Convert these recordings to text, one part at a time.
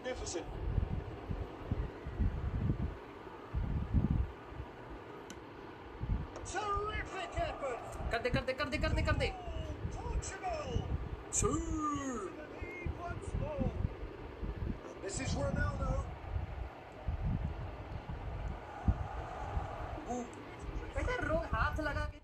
magnificent. Terrific effort. कर दे Portugal. Sure. To the lead once more. This is Ronaldo. बेटा रोक हाथ लगा के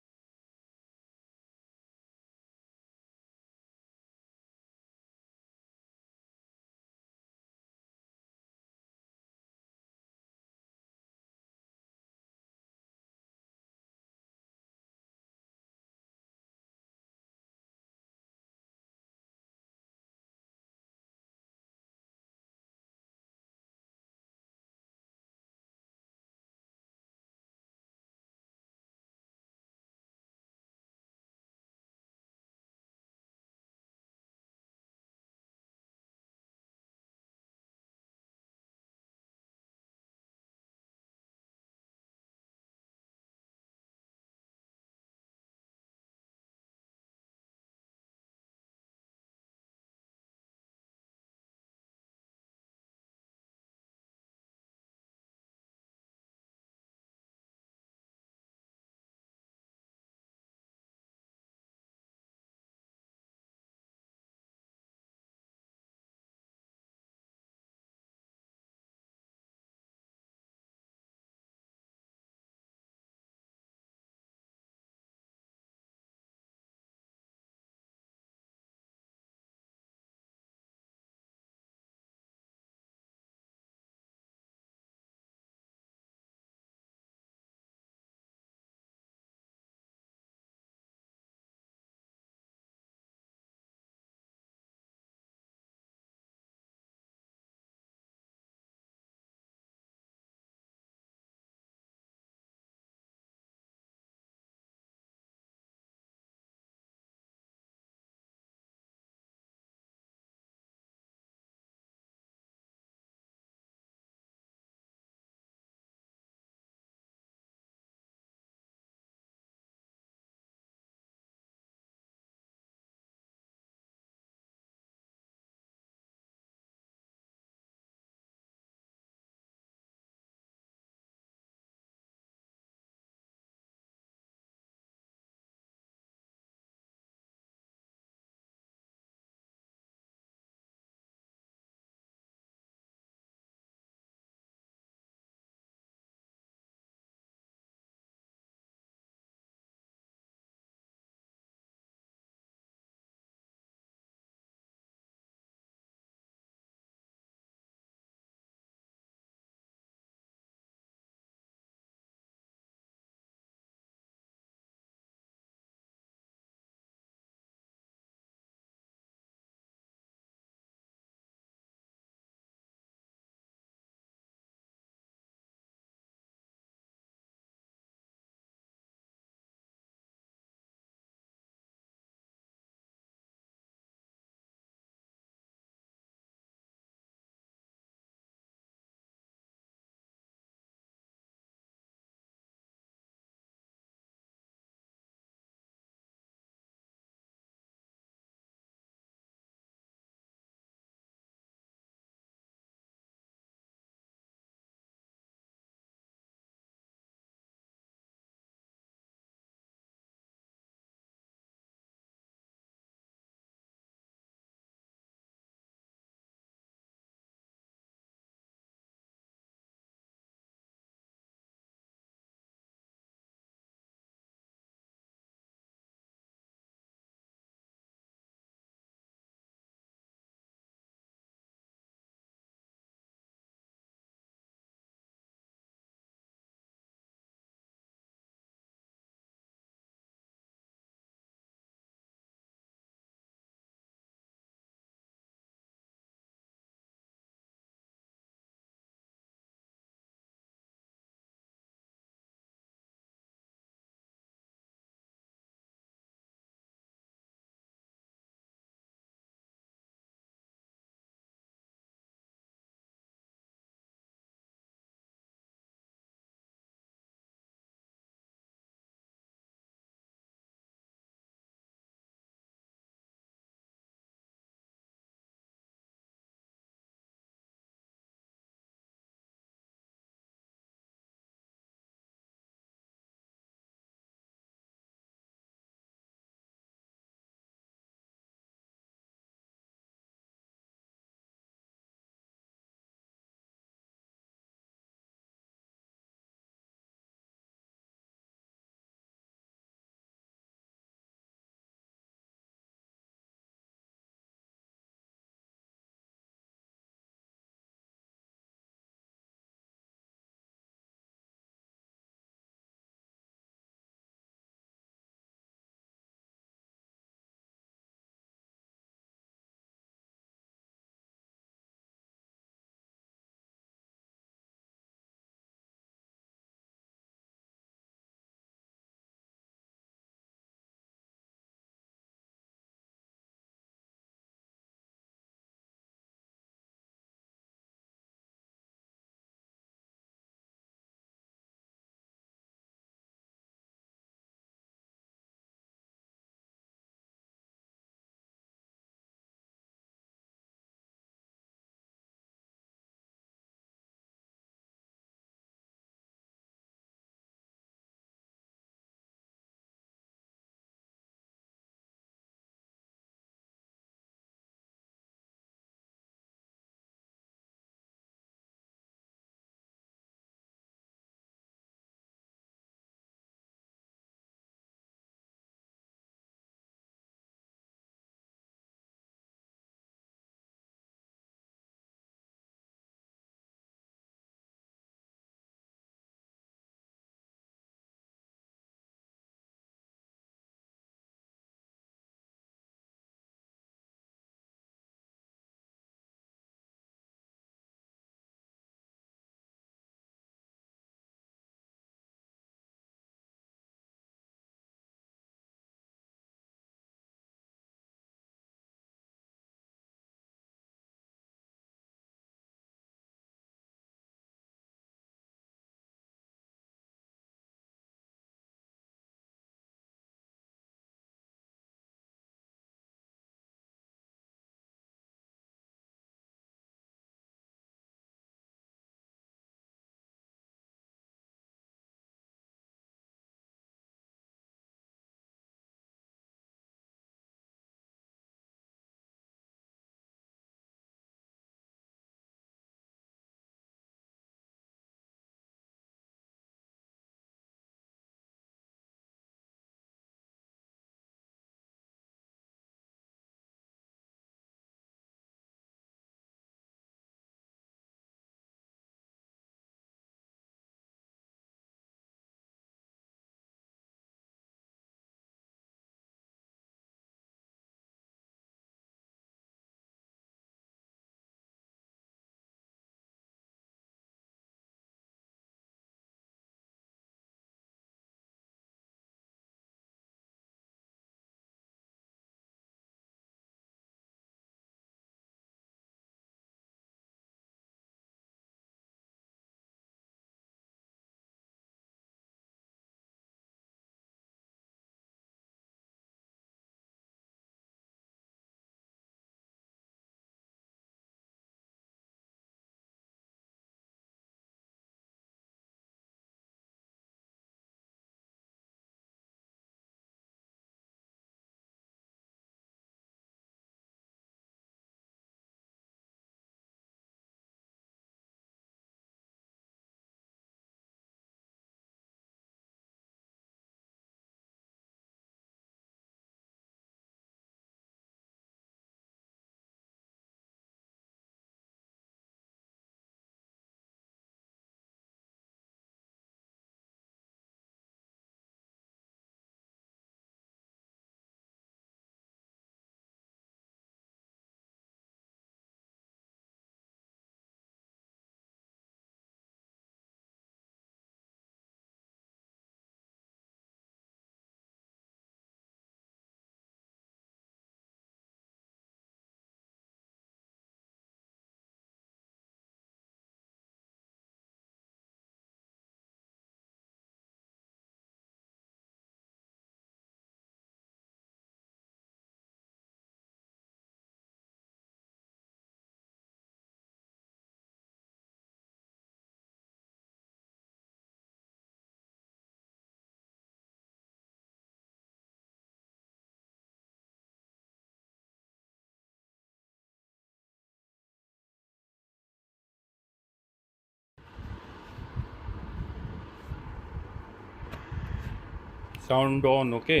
সাউন্ড অন ওকে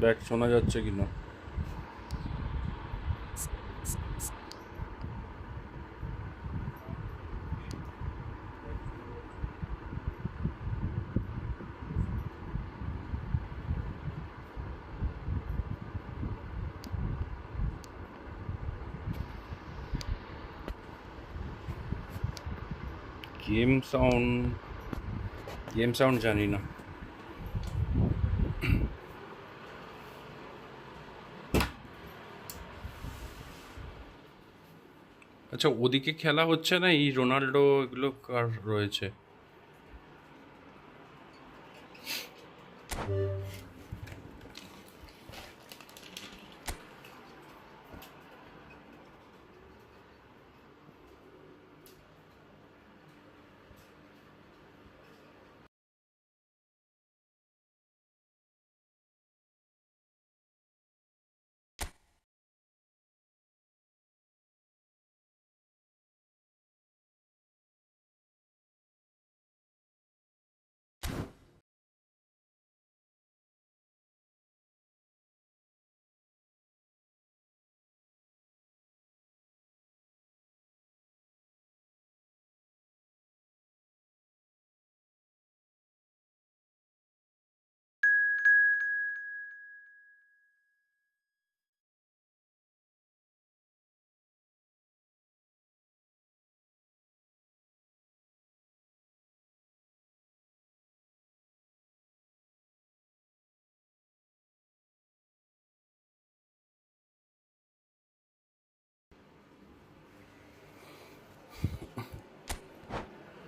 দেখ শোনা যাচ্ছে কিনা গেম সাউন্ড জানি না আচ্ছা ওদিকে খেলা হচ্ছে না এই রোনাল্ডো এগুলো কার রয়েছে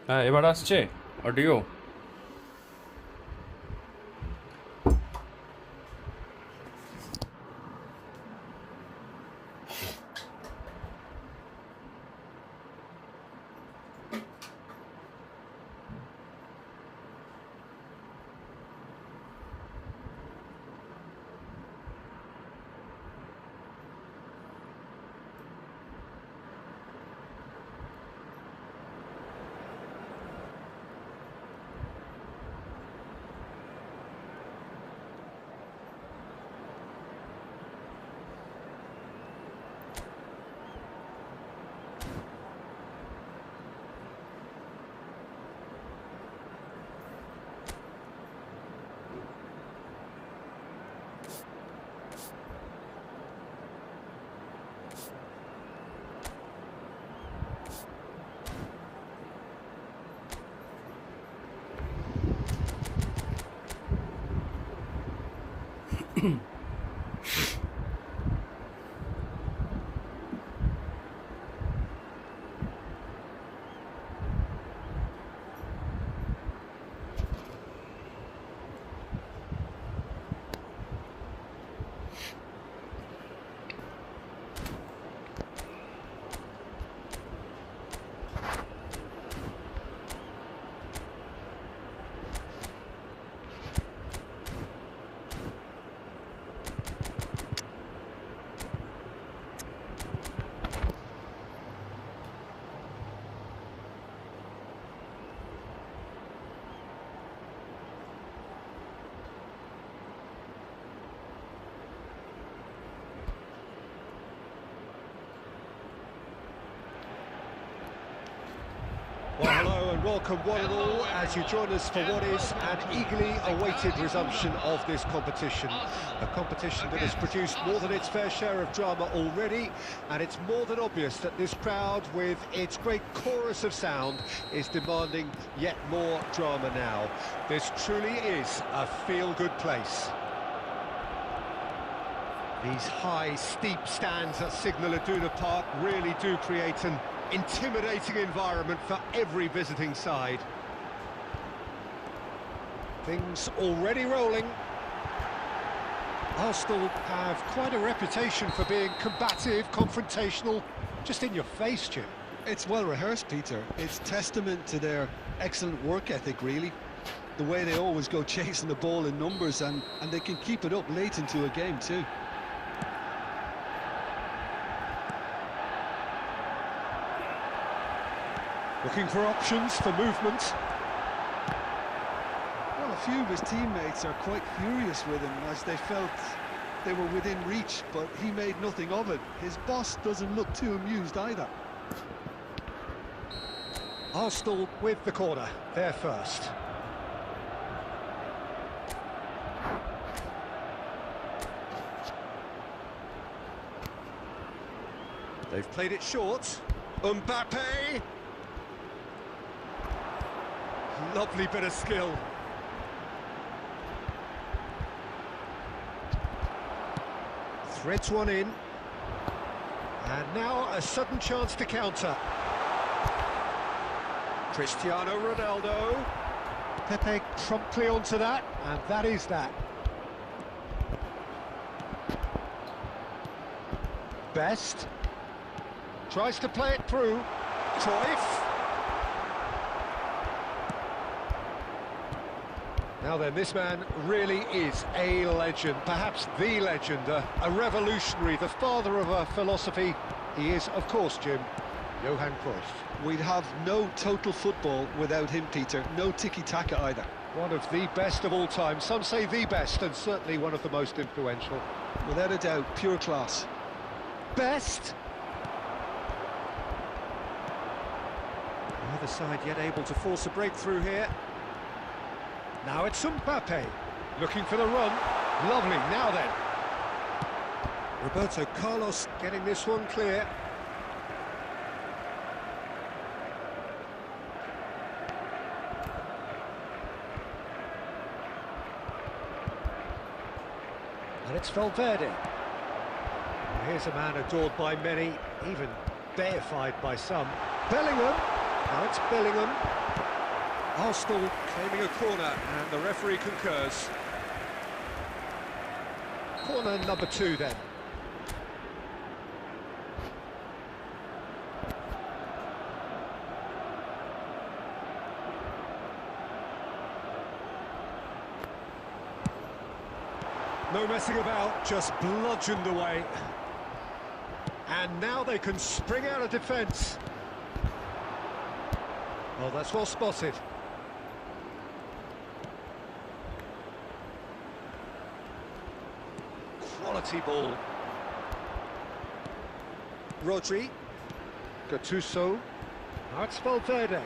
হ্যাঁ এবার আসছে audio Well, hello and welcome one and all as you join us for what is an eagerly awaited resumption of this competition. A competition that has produced more than its fair share of drama already, and it's more than obvious that this crowd, with its great chorus of sound, is demanding yet more drama now. This truly is a feel-good place. These high, steep stands at Signal Iduna Park really do create an intimidating environment for every visiting side. Things already rolling. Arsenal have quite a reputation for being combative, confrontational, just in your face, Jim. It's well rehearsed, Peter. It's testament to their excellent work ethic, really. The way they always go chasing the ball in numbers, and they can keep it up late into a game too. Looking for options for movement. Well, a few of his teammates are quite furious with him as they felt they were within reach, but he made nothing of it. His boss doesn't look too amused either. Arsenal with the corner, they're first. They've played it short. Mbappe! Lovely bit of skill. Threads one in. And now a sudden chance to counter. Cristiano Ronaldo. Pepe promptly onto that, and that is that. Best. Tries to play it through. Cruyff. Now then, this man really is a legend, perhaps the legend, a revolutionary, the father of a philosophy. He is, of course, Jim, Johan Cruyff. We'd have no total football without him, Peter. No tiki-taka either. One of the best of all time. Some say the best, and certainly one of the most influential. Without a doubt, pure class. Best. Neither side yet able to force a breakthrough here. Now it's Mbappe, looking for the run. Lovely, now then. Roberto Carlos getting this one clear. And it's Valverde. Here's a man adored by many, even deified by some. Bellingham, now it's Bellingham. Arsenal claiming a corner, and the referee concurs. Corner number 2 then. No messing about, just bludgeoned away. And now they can spring out of defence. Well, that's well spotted. Quality ball. Rodri. Gattuso. Now it's Valverde.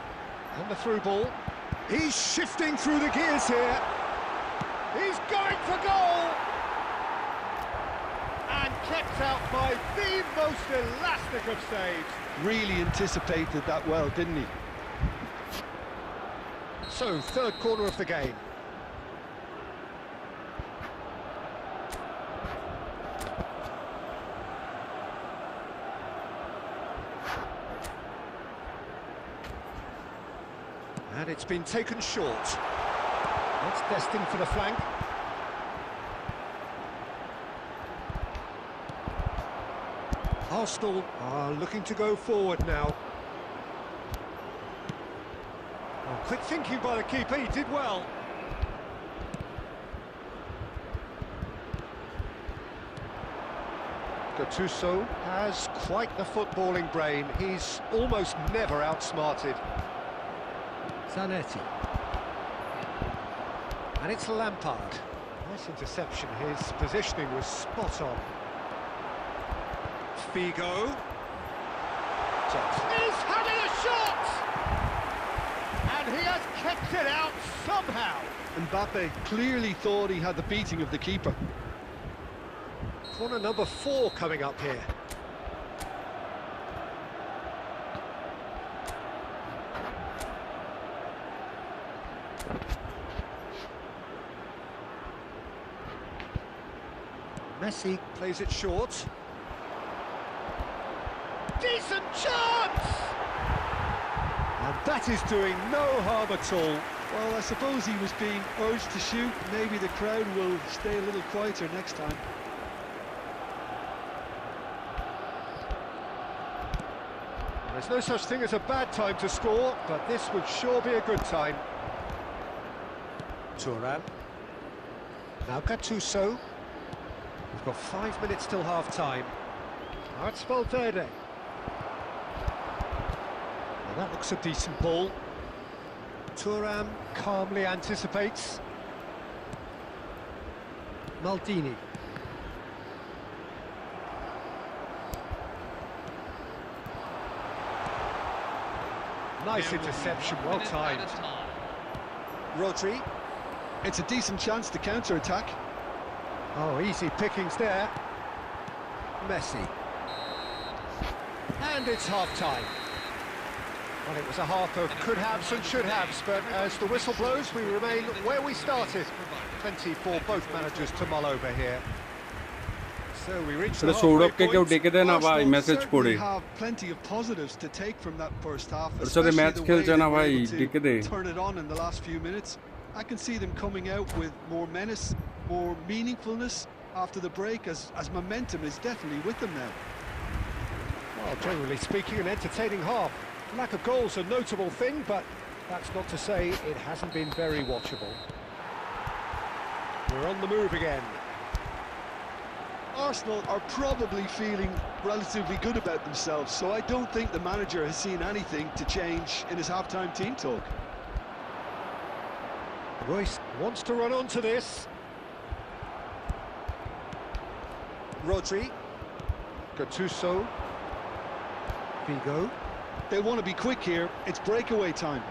And the through ball. He's shifting through the gears here. He's going for goal! And kept out by the most elastic of saves. Really anticipated that well, didn't he? So, third corner of the game. And it's been taken short. It's destined for the flank. Arsenal are looking to go forward now. Oh, quick thinking by the keeper, he did well. Gattuso has quite the footballing brain. He's almost never outsmarted. Zanetti. And it's Lampard. Nice interception. His positioning was spot on. Figo. He's having a shot! And he has kept it out somehow. Mbappe clearly thought he had the beating of the keeper. Corner number 4 coming up here. Messi plays it short. Decent chance! And that is doing no harm at all. Well, I suppose he was being urged to shoot. Maybe the crowd will stay a little quieter next time. There's no such thing as a bad time to score, but this would sure be a good time. Thuram. Now Gattuso. We've got 5 minutes till half-time. Now it's Valverde. Well, that looks a decent ball. Thuram calmly anticipates. Maldini. Nice interception, well timed. Rodri. It's a decent chance to counter-attack. Oh, easy pickings there. Messi. And it's half-time. Well, it was a half of could-haves and should-haves, but as the whistle blows, we remain where we started. Plenty for both managers to mull over here. So we reach the halfway point. Arsenal certainly have plenty of positives to take from that first half, especially the way they were able to turn it on in the last few minutes. I can see them coming out with more menace, more meaningfulness after the break, as momentum is definitely with them now. Well, generally speaking, an entertaining half. Lack of goals a notable thing, but that's not to say it hasn't been very watchable. We're on the move again. Arsenal are probably feeling relatively good about themselves, so I don't think the manager has seen anything to change in his half-time team talk. Royce wants to run onto this. Rodri. Gattuso. Figo. They want to be quick here. It's breakaway time.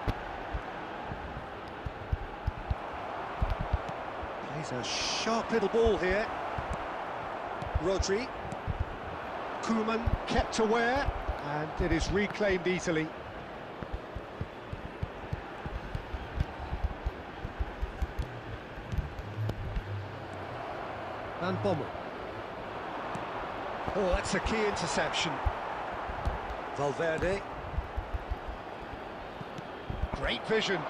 Plays a sharp little ball here. Rodri. Koeman kept aware, and it is reclaimed easily. Van Bommel. Oh, that's a key interception. Valverde. Great vision.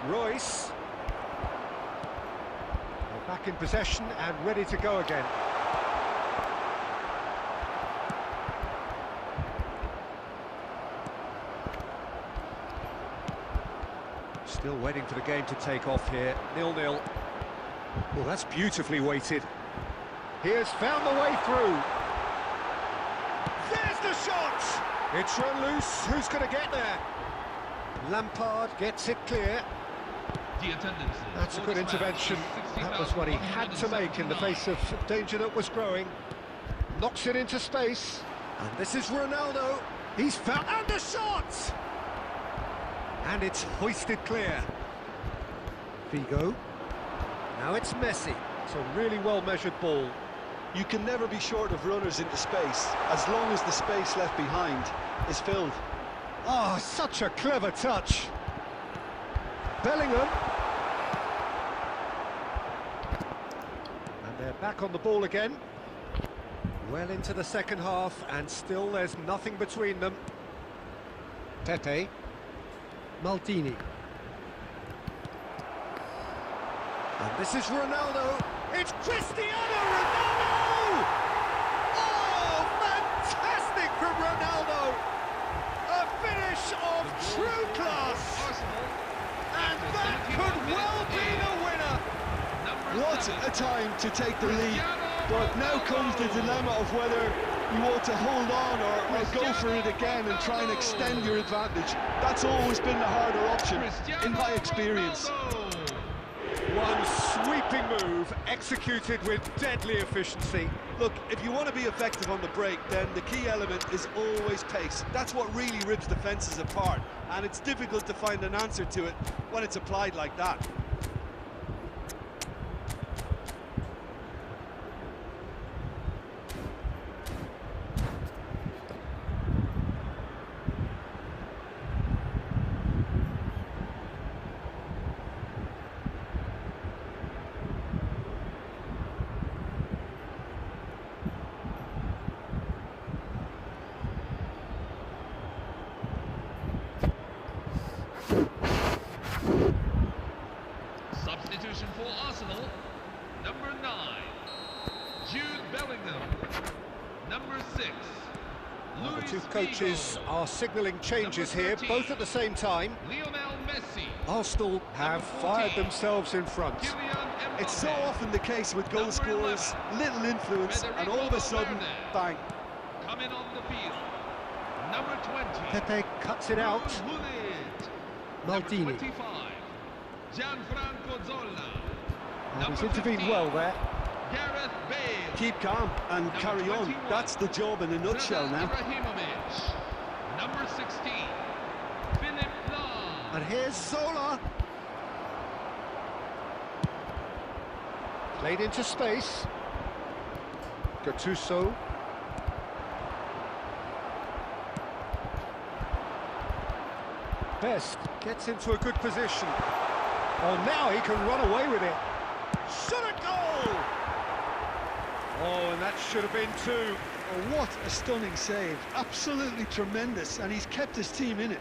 Royce. They're back in possession and ready to go again. Still waiting for the game to take off here. 0-0. Well, that's beautifully weighted. He has found the way through. There's the shot! It's run loose. Who's going to get there? Lampard gets it clear. That's a good intervention. That was what he had to make in the face of danger that was growing. Knocks it into space. And this is Ronaldo. He's found... And the shot! And it's hoisted clear. Figo. Now it's Messi. It's a really well-measured ball. You can never be short of runners into space, as long as the space left behind is filled. Oh, such a clever touch. Bellingham. And they're back on the ball again. Well into the second half, and still there's nothing between them. Pepe. Maldini. And this is Ronaldo. It's Cristiano Ronaldo! Oh, fantastic from Ronaldo! A finish of true class! And that could well be the winner! What a time to take the lead. But now comes the dilemma of whether you want to hold on or go for it again and try and extend your advantage. That's always been the harder option, in my experience. One sweeping move, executed with deadly efficiency. Look, if you want to be effective on the break, then the key element is always pace. That's what really rips defences apart, and it's difficult to find an answer to it when it's applied like that. Substitution for Arsenal, number 9, Jude Bellingham, number 6, The two coaches are signalling changes here, both at the same time. Lionel Messi, Arsenal have fired themselves in front. It's so often the case with goal scorers, little influence, and all of a sudden, bang. coming on the field, number 20, Pepe cuts it out. Maldini. number 25, Gianfranco Zola, And he's number intervened 15, well there. Gareth Bale. Keep calm and Number carry on. 21. That's the job in a nutshell Zlatan now. Ibrahimovic. Number 16, Philip Lahm. And here's Zola. Played into space. Gattuso. Best gets into a good position. Oh, now he can run away with it. Shot a goal! Oh, and that should have been two. Oh, what a stunning save. Absolutely tremendous, and he's kept his team in it.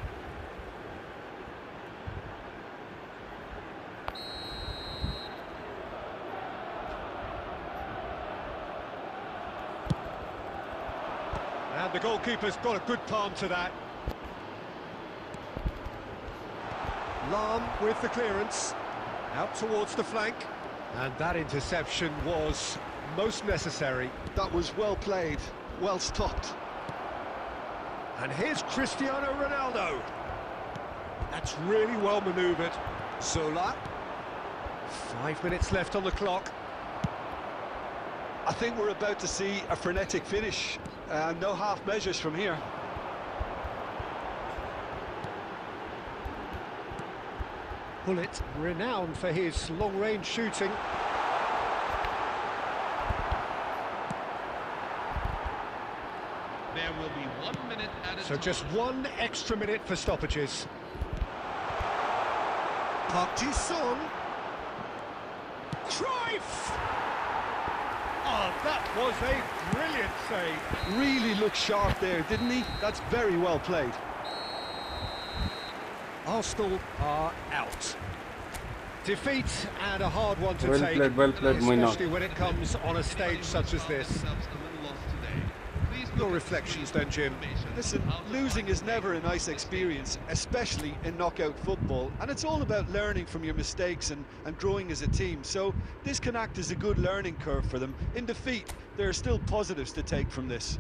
And the goalkeeper's got a good palm to that. Lahm with the clearance, out towards the flank. And that interception was most necessary. That was well played, well stopped. And here's Cristiano Ronaldo. That's really well manoeuvred. Zola. 5 minutes left on the clock. I think we're about to see a frenetic finish. No half measures from here. Bullet, renowned for his long-range shooting. There will be 1 minute at a So time. just 1 extra minute for stoppages. Park Ji-sung. Cruyff! Oh, that was a brilliant save. Really looked sharp there, didn't he? That's very well played. Arsenal are out. Defeat and a hard one to take, well played, Moina. especially when it comes on a stage such as this. Your reflections then, Jim? Listen, losing is never a nice experience, especially in knockout football, and it's all about learning from your mistakes and growing as a team, so this can act as a good learning curve for them. In defeat, there are still positives to take from this.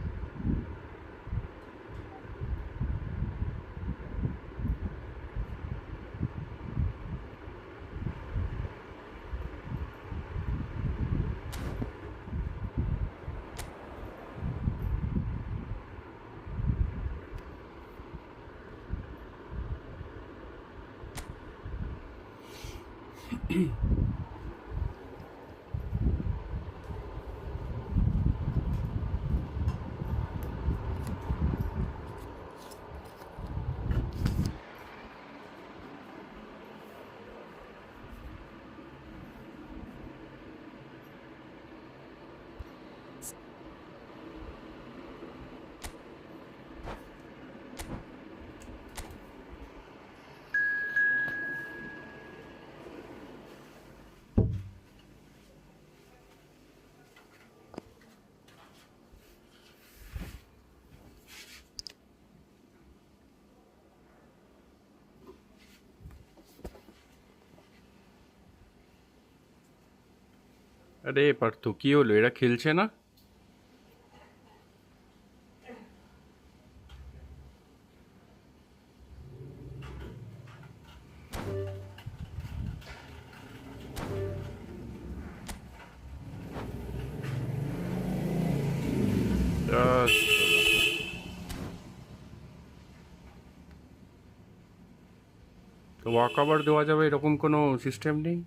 আরে পার্থ কি হলো, এরা খেলছে না? তো walk over দেওয়া যাবে এরকম কোনো সিস্টেম নেই?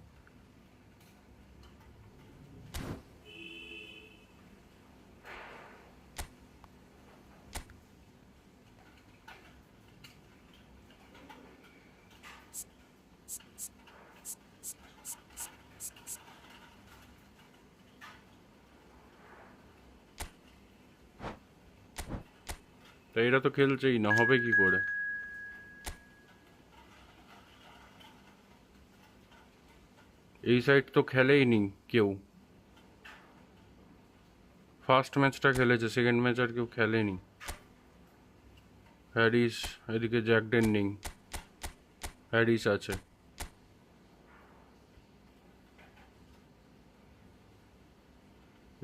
তো এরা তো খেলছেই না, হবে কি করে? এই সাইড তো খেলেই নি কেউ। ফার্স্ট ম্যাচটা খেলেছে, সেকেন্ড ম্যাচ আর কেউ খেলেনি। হ্যারিস, এদিকে জ্যাকডেন নেই, হ্যারিস আছে।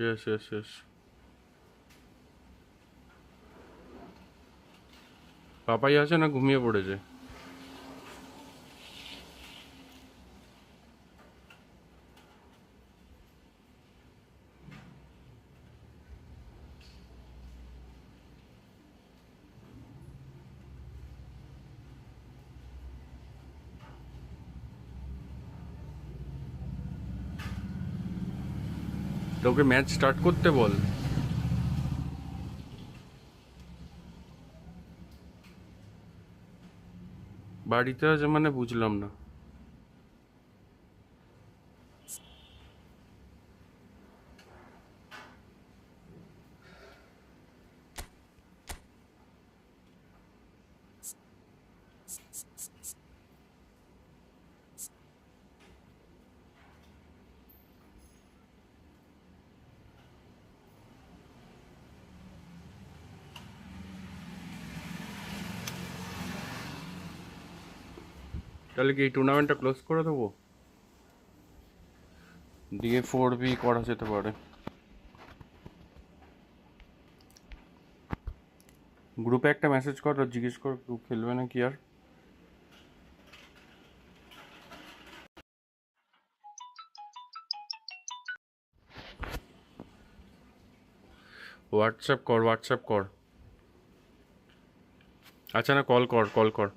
Yes yes yes. পাপাই আছে না ঘুমিয়ে পড়েছে? তোকে ম্যাচ স্টার্ট করতে বল। বাড়িতে আছে মানে বুঝলাম না। তাহলে কি এই টুর্নামেন্টটা ক্লোজ করে দেবো, দিয়ে 4B করা যেতে পারে। গ্রুপে একটা মেসেজ কর আর জিজ্ঞেস কর গ্রুপ খেলবে নাকি আর। হোয়াটসঅ্যাপ কর। আচ্ছা না, কল কর।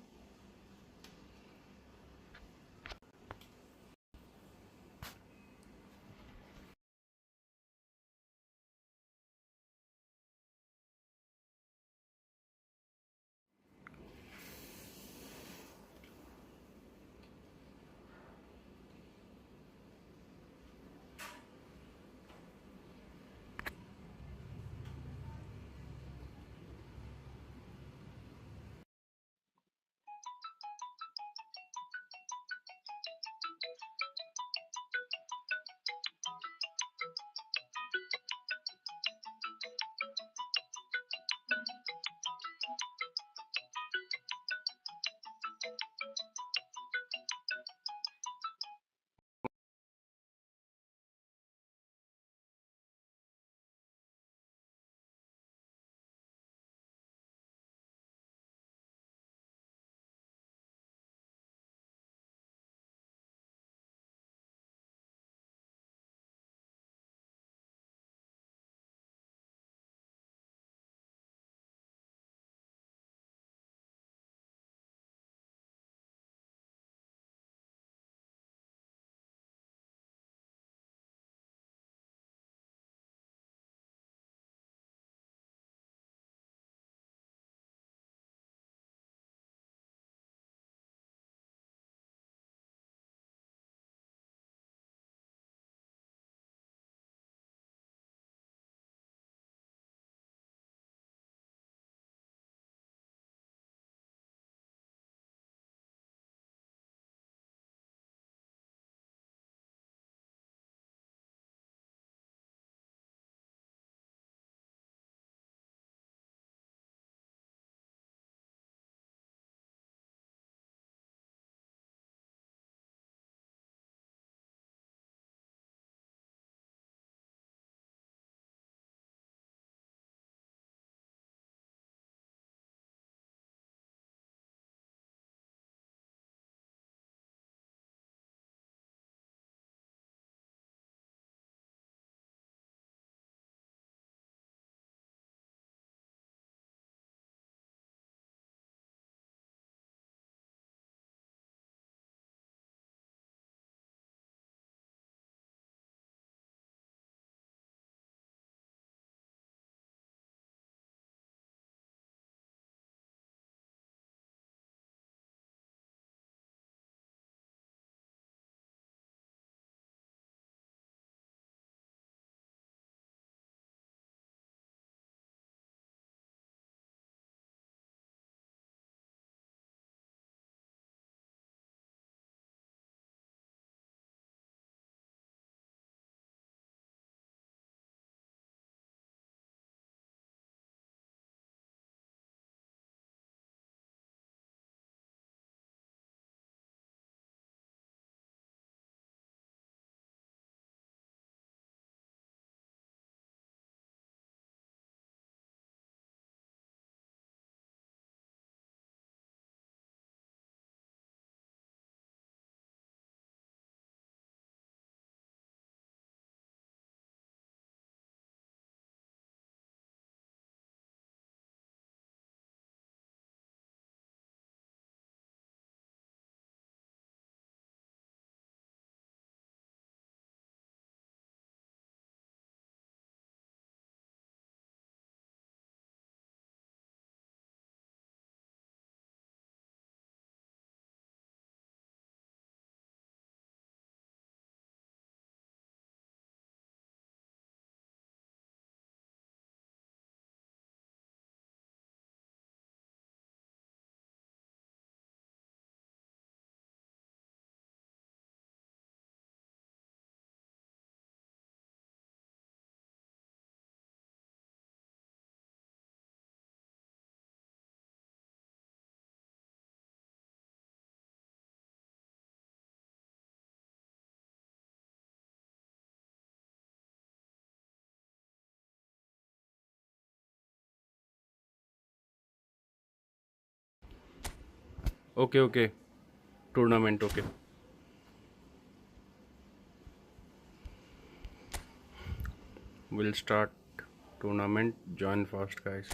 Okay. Tournament, okay. We'll start tournament. Join fast, guys.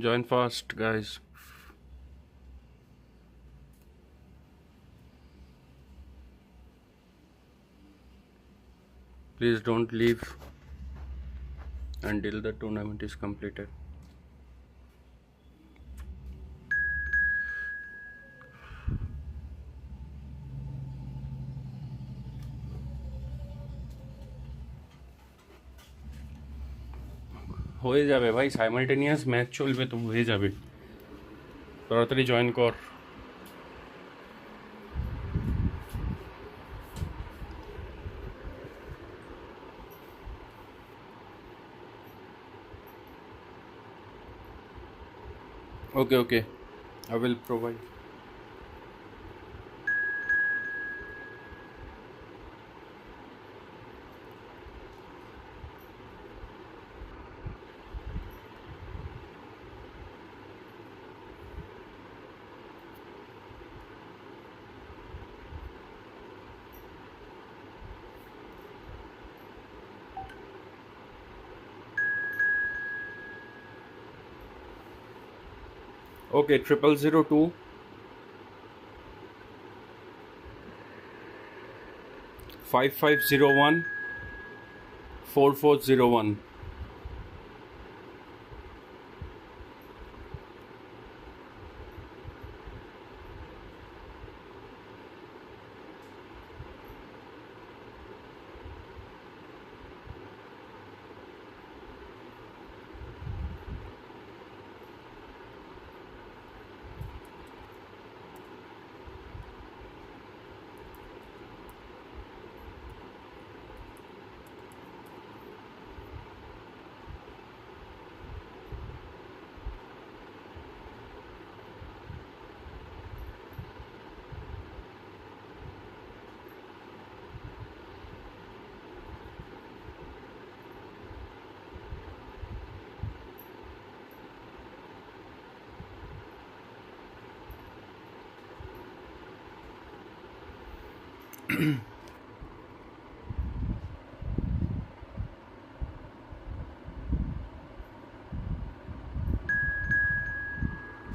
Join fast, guys. Please don't leave until the tournament is completed. হয়ে যাবে ভাই, সাইমালটেনিয়াস ম্যাচ চলবে তো হয়ে যাবে, তাড়াতাড়ি জয়েন কর। Okay, I will provide. Okay, 0002 5501 4401।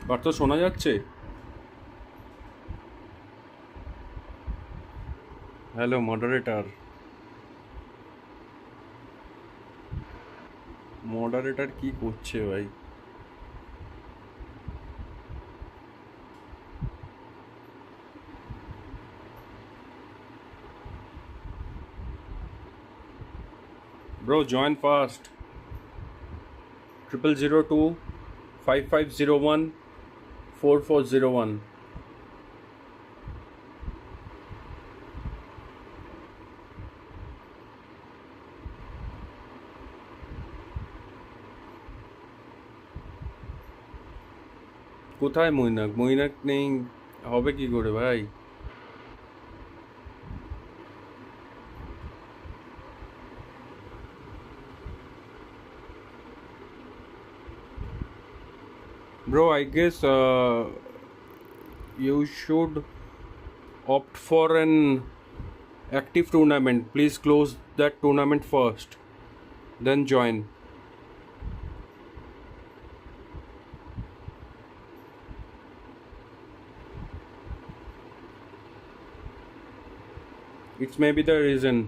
বার্তা শোনা যাচ্ছে? হ্যালো মডারেটর, কি করছে ভাই? Bro, join fast. 0002 5501 4401। কোথায় মইনাক নেই, হবে কি করে ভাই? Bro, I guess you should opt for an active tournament. Please close that tournament first, then join. It's maybe the reason.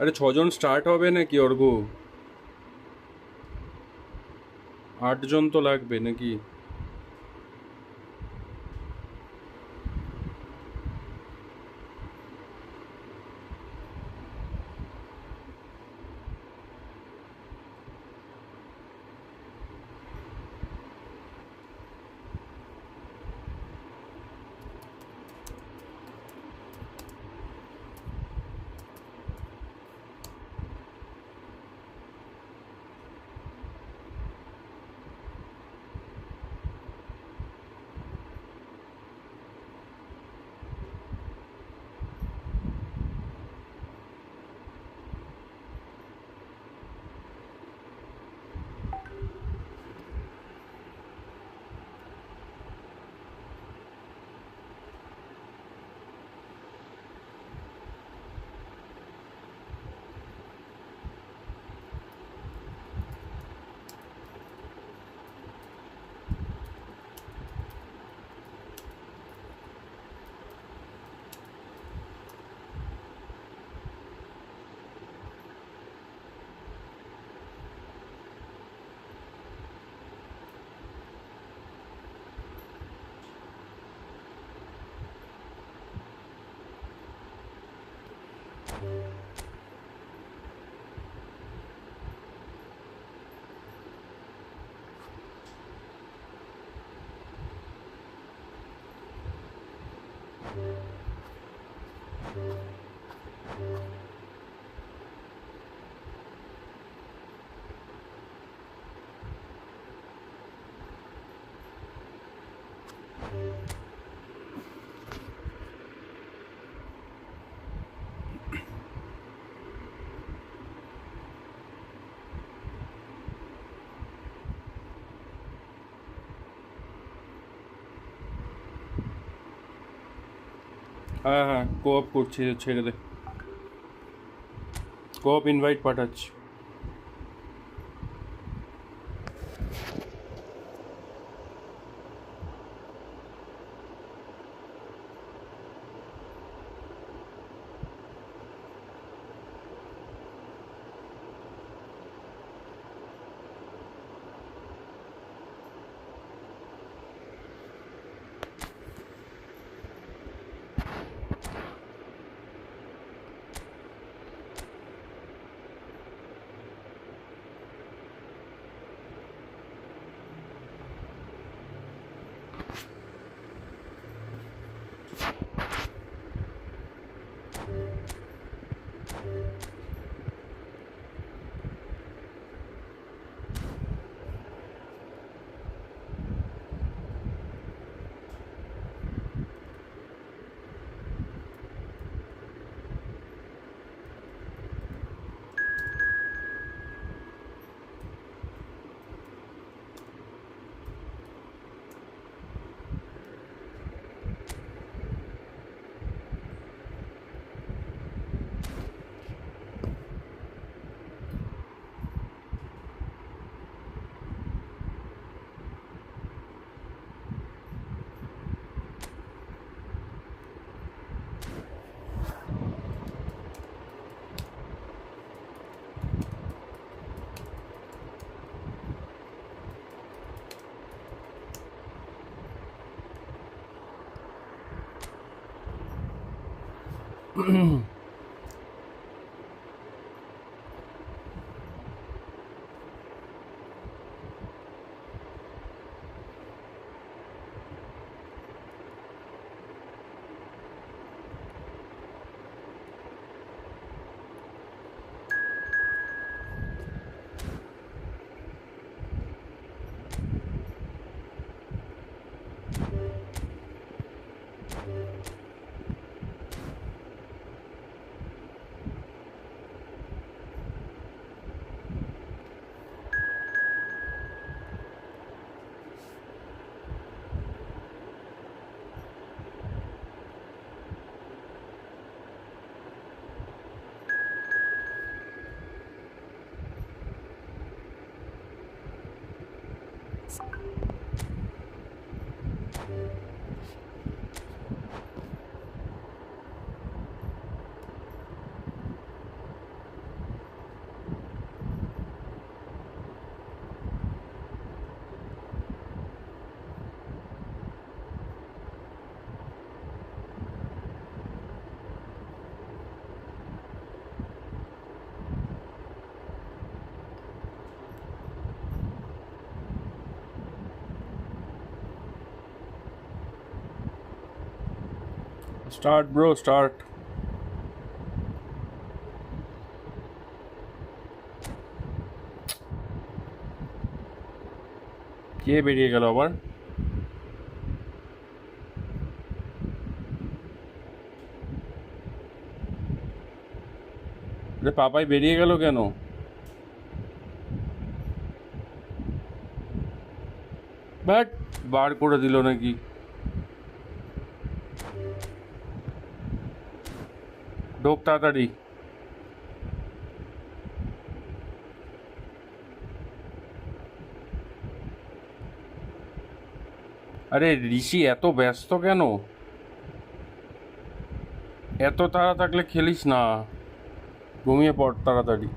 আরে 6জন স্টার্ট হবে নাকি অর্ঘ? 8জন তো লাগবে নাকি? হ্যাঁ হ্যাঁ, কোঅপ করছি, ছেড়ে দে। কোঅপ ইনভাইট পাঠাচ্ছি। Start, bro, start. কে বেরিয়ে গেল আবার? পাপাই বেরিয়ে গেল কেন? বাট বার করে দিল নাকি? ঢোক তাড়াতাড়ি। আরে ঋষি এত ব্যস্ত কেন? এত তাড়া থাকলে খেলিস না, ঘুমিয়ে পড় তাড়াতাড়ি।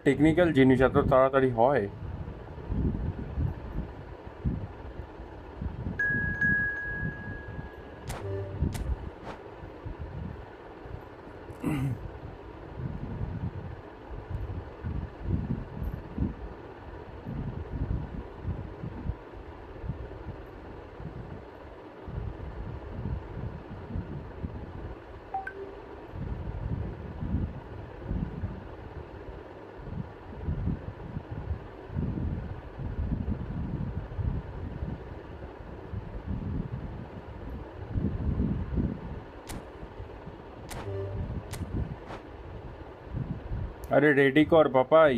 টেকনিক্যাল জিনিস এত তাড়াতাড়ি হয়? আরে রেডি কর Papai.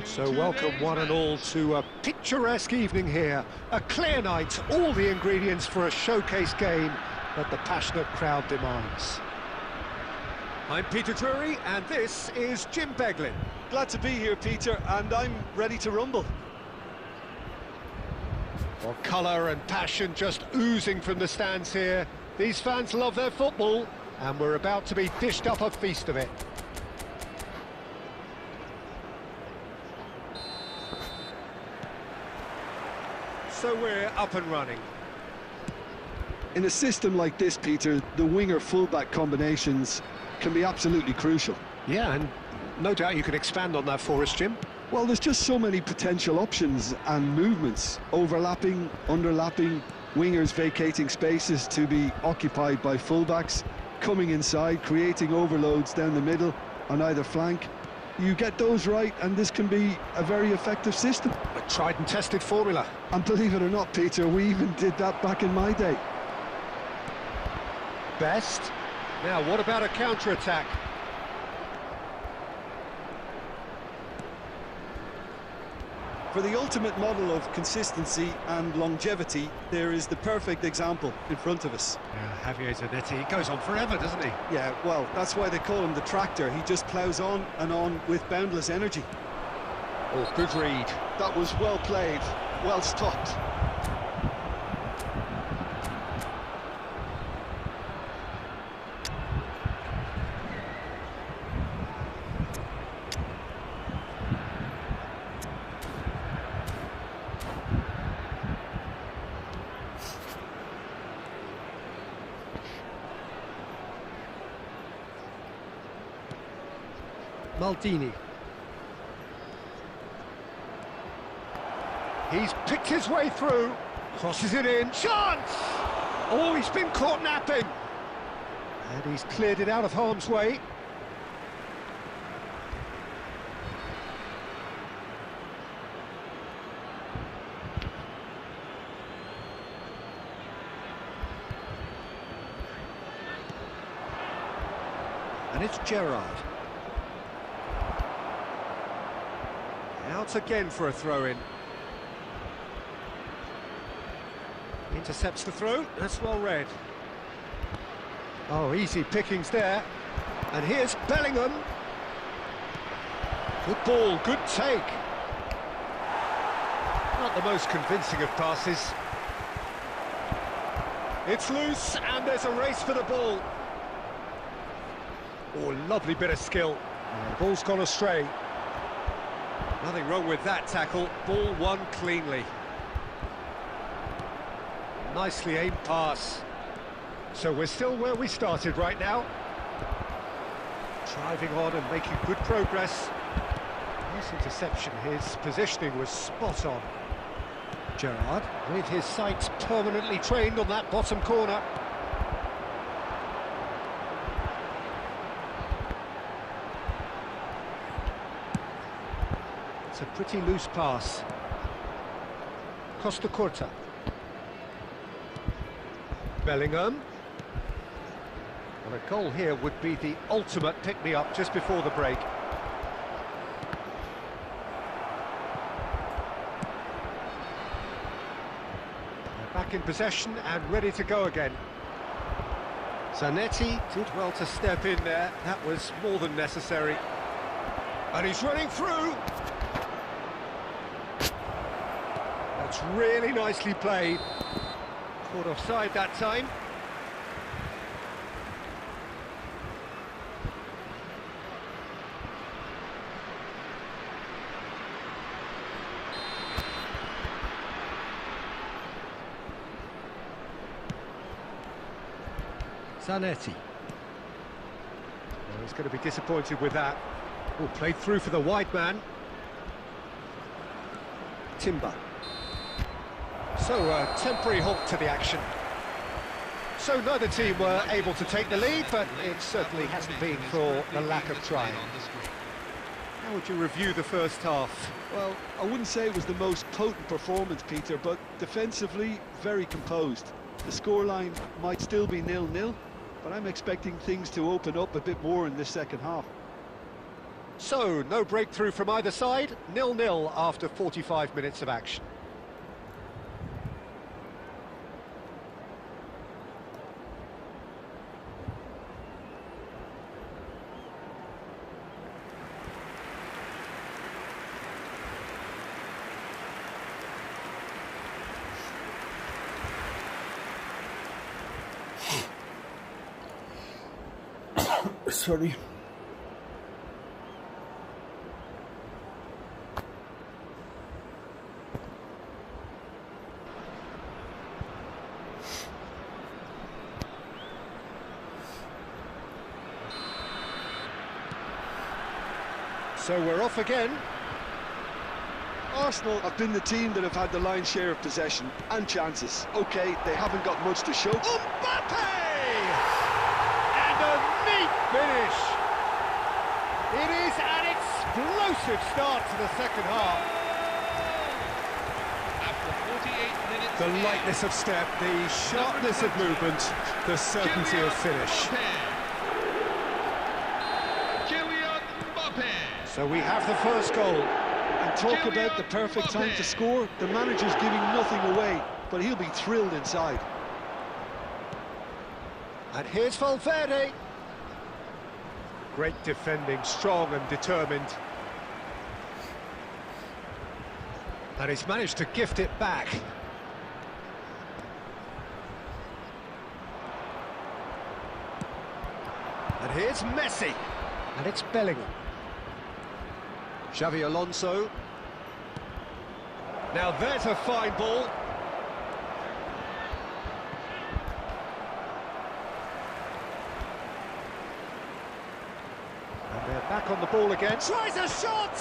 So welcome one and all to a picturesque evening here. A clear night, all the ingredients for a showcase game that the passionate crowd demands. I'm Peter Drury, and this is Jim Beglin. Glad to be here, Peter, and I'm ready to rumble. Well, colour and passion just oozing from the stands here. These fans love their football, and we're about to be dished up a feast of it. So we're up and running. In a system like this, Peter, the winger-fullback combinations can be absolutely crucial. Yeah, and no doubt you can expand on that for us, Jim. Well, there's just so many potential options and movements, overlapping, underlapping, wingers vacating spaces to be occupied by fullbacks, coming inside, creating overloads down the middle on either flank. You get those right, and this can be a very effective system. A tried and tested formula. And believe it or not, Peter, we even did that back in my day. Best. Now, what about a counter-attack? For the ultimate model of consistency and longevity, there is the perfect example in front of us. Yeah, Javier Zanetti, he goes on forever, doesn't he? Yeah, well, that's why they call him the tractor. He just ploughs on and on with boundless energy. Oh, good read. That was well played, well stopped. Maldini. He's picked his way through, crosses it in, chance! Oh, he's been caught napping! And he's cleared it out of harm's way. And it's Gerrard. Out again for a throw-in. Intercepts the throw, that's well read. Oh, easy pickings there. And here's Bellingham. Good ball, good take. Not the most convincing of passes. It's loose, and there's a race for the ball. Oh, lovely bit of skill. And the ball's gone astray. Nothing wrong with that tackle. Ball won cleanly. Nicely aimed pass. So we're still where we started right now. Driving on and making good progress. Nice interception. His positioning was spot on. Gerrard, with his sights permanently trained on that bottom corner. It's a pretty loose pass. Costa Curta. Bellingham. Well, a goal here would be the ultimate pick-me-up just before the break. They're back in possession and ready to go again. Zanetti did well to step in there. That was more than necessary. And he's running through. That's really nicely played. Caught offside that time. Zanetti. Well, he's going to be disappointed with that. Oh, played through for the wide man. Timber. So a temporary halt to the action. So neither team were able to take the lead, but it certainly hasn't been for the lack of trying. How would you review the first half? Well, I wouldn't say it was the most potent performance, Peter, but defensively, very composed. The scoreline might still be 0-0, but I'm expecting things to open up a bit more in this second half. So, no breakthrough from either side, 0-0 after 45 minutes of action. Sorry. So we're off again. Arsenal have been the team that have had the lion's share of possession and chances. OK, they haven't got much to show. Mbappe! And a neat finish. It is an explosive start to the second half. After 48 minutes. The lightness of step, the sharpness of movement, the certainty of finish. So we have the first goal. And talk about the perfect time to score. The manager's giving nothing away, but he'll be thrilled inside. And here's Valverde. Great defending, strong and determined. And he's managed to gift it back. And here's Messi. And it's Bellingham. Xavi Alonso. Now there's a fine ball. And they're back on the ball again. Tries a shot!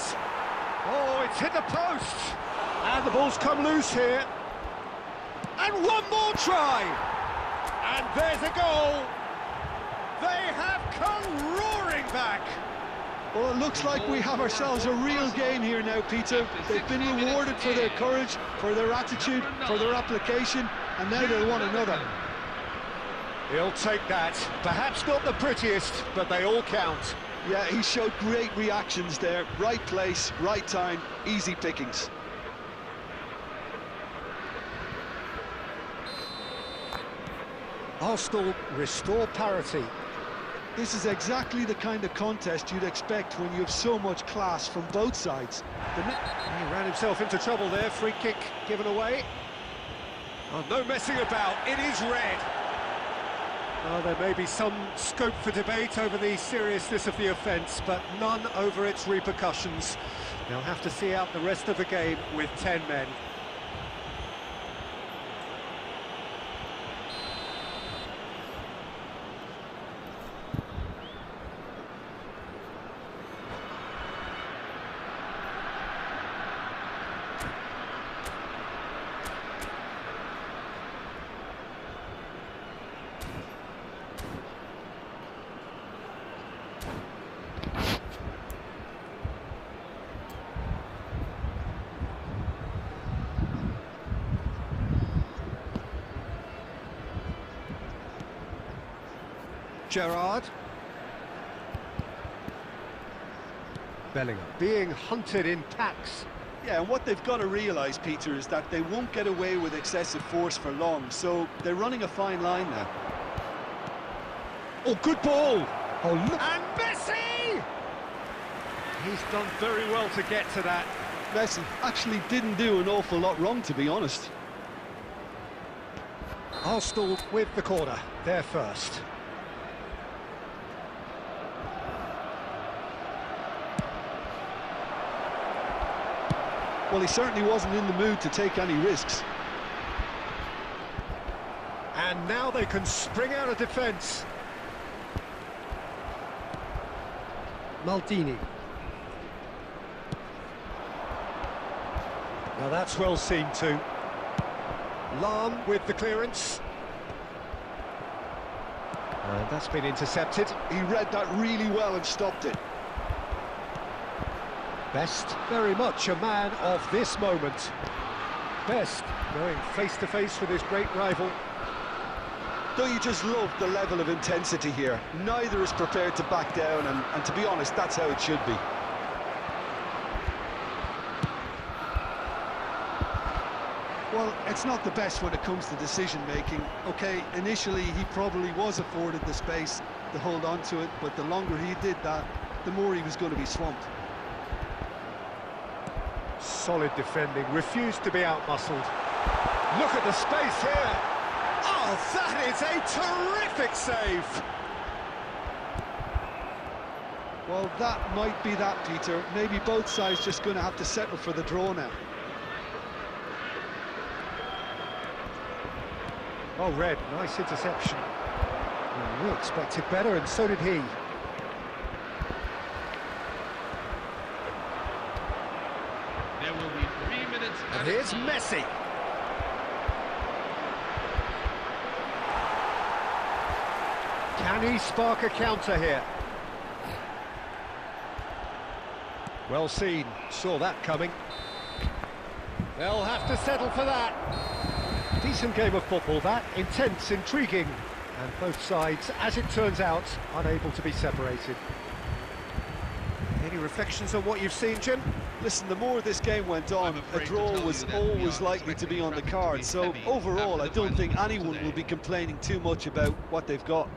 Oh, it's hit the post. And the ball's come loose here. And one more try. And there's a goal. They have come roaring back. Well, it looks like we have ourselves a real game here now, Peter. They've been rewarded for their courage, for their attitude, for their application, and now they want another. He'll take that. Perhaps not the prettiest, but they all count. Yeah, he showed great reactions there. Right place, right time, easy pickings. Arsenal restore parity. This is exactly the kind of contest you'd expect when you have so much class from both sides. He ran himself into trouble there, free kick given away. Oh, no messing about, it is red. Oh, there may be some scope for debate over the seriousness of the offence, but none over its repercussions. They'll have to see out the rest of the game with 10 men. Gerrard. Bellingham being hunted in packs. Yeah, and what they've got to realise, Peter, is that they won't get away with excessive force for long, so they're running a fine line now. Oh, good ball! Oh, look! And Messi! He's done very well to get to that. Messi actually didn't do an awful lot wrong, to be honest. Arsenal with the corner, they're first. Well, he certainly wasn't in the mood to take any risks. And now they can spring out of defence. Maldini. Now that's well seen too. Lahm with the clearance. And that's been intercepted. He read that really well and stopped it. Best very much a man of this moment. Best going face-to-face with his great rival. Don't you just love the level of intensity here? Neither is prepared to back down, and to be honest, that's how it should be. Well, it's not the best when it comes to decision-making. Okay, initially he probably was afforded the space to hold on to it, but the longer he did that, the more he was going to be swamped. Solid defending, refused to be out-muscled. Look at the space here! Oh, that is a terrific save! Well, that might be that, Peter. Maybe both sides just going to have to settle for the draw now. Oh, Red, nice interception. Well, we expected better, and so did he. There will be 3 minutes. And here's Messi. Can he spark a counter here? Well seen, saw that coming. They'll have to settle for that. Decent game of football, that. Intense, intriguing. And both sides, as it turns out, unable to be separated. Any reflections on what you've seen, Jim? Listen, the more this game went on, a draw was always likely to be on the card. So overall, I don't think anyone will be complaining too much about what they've got.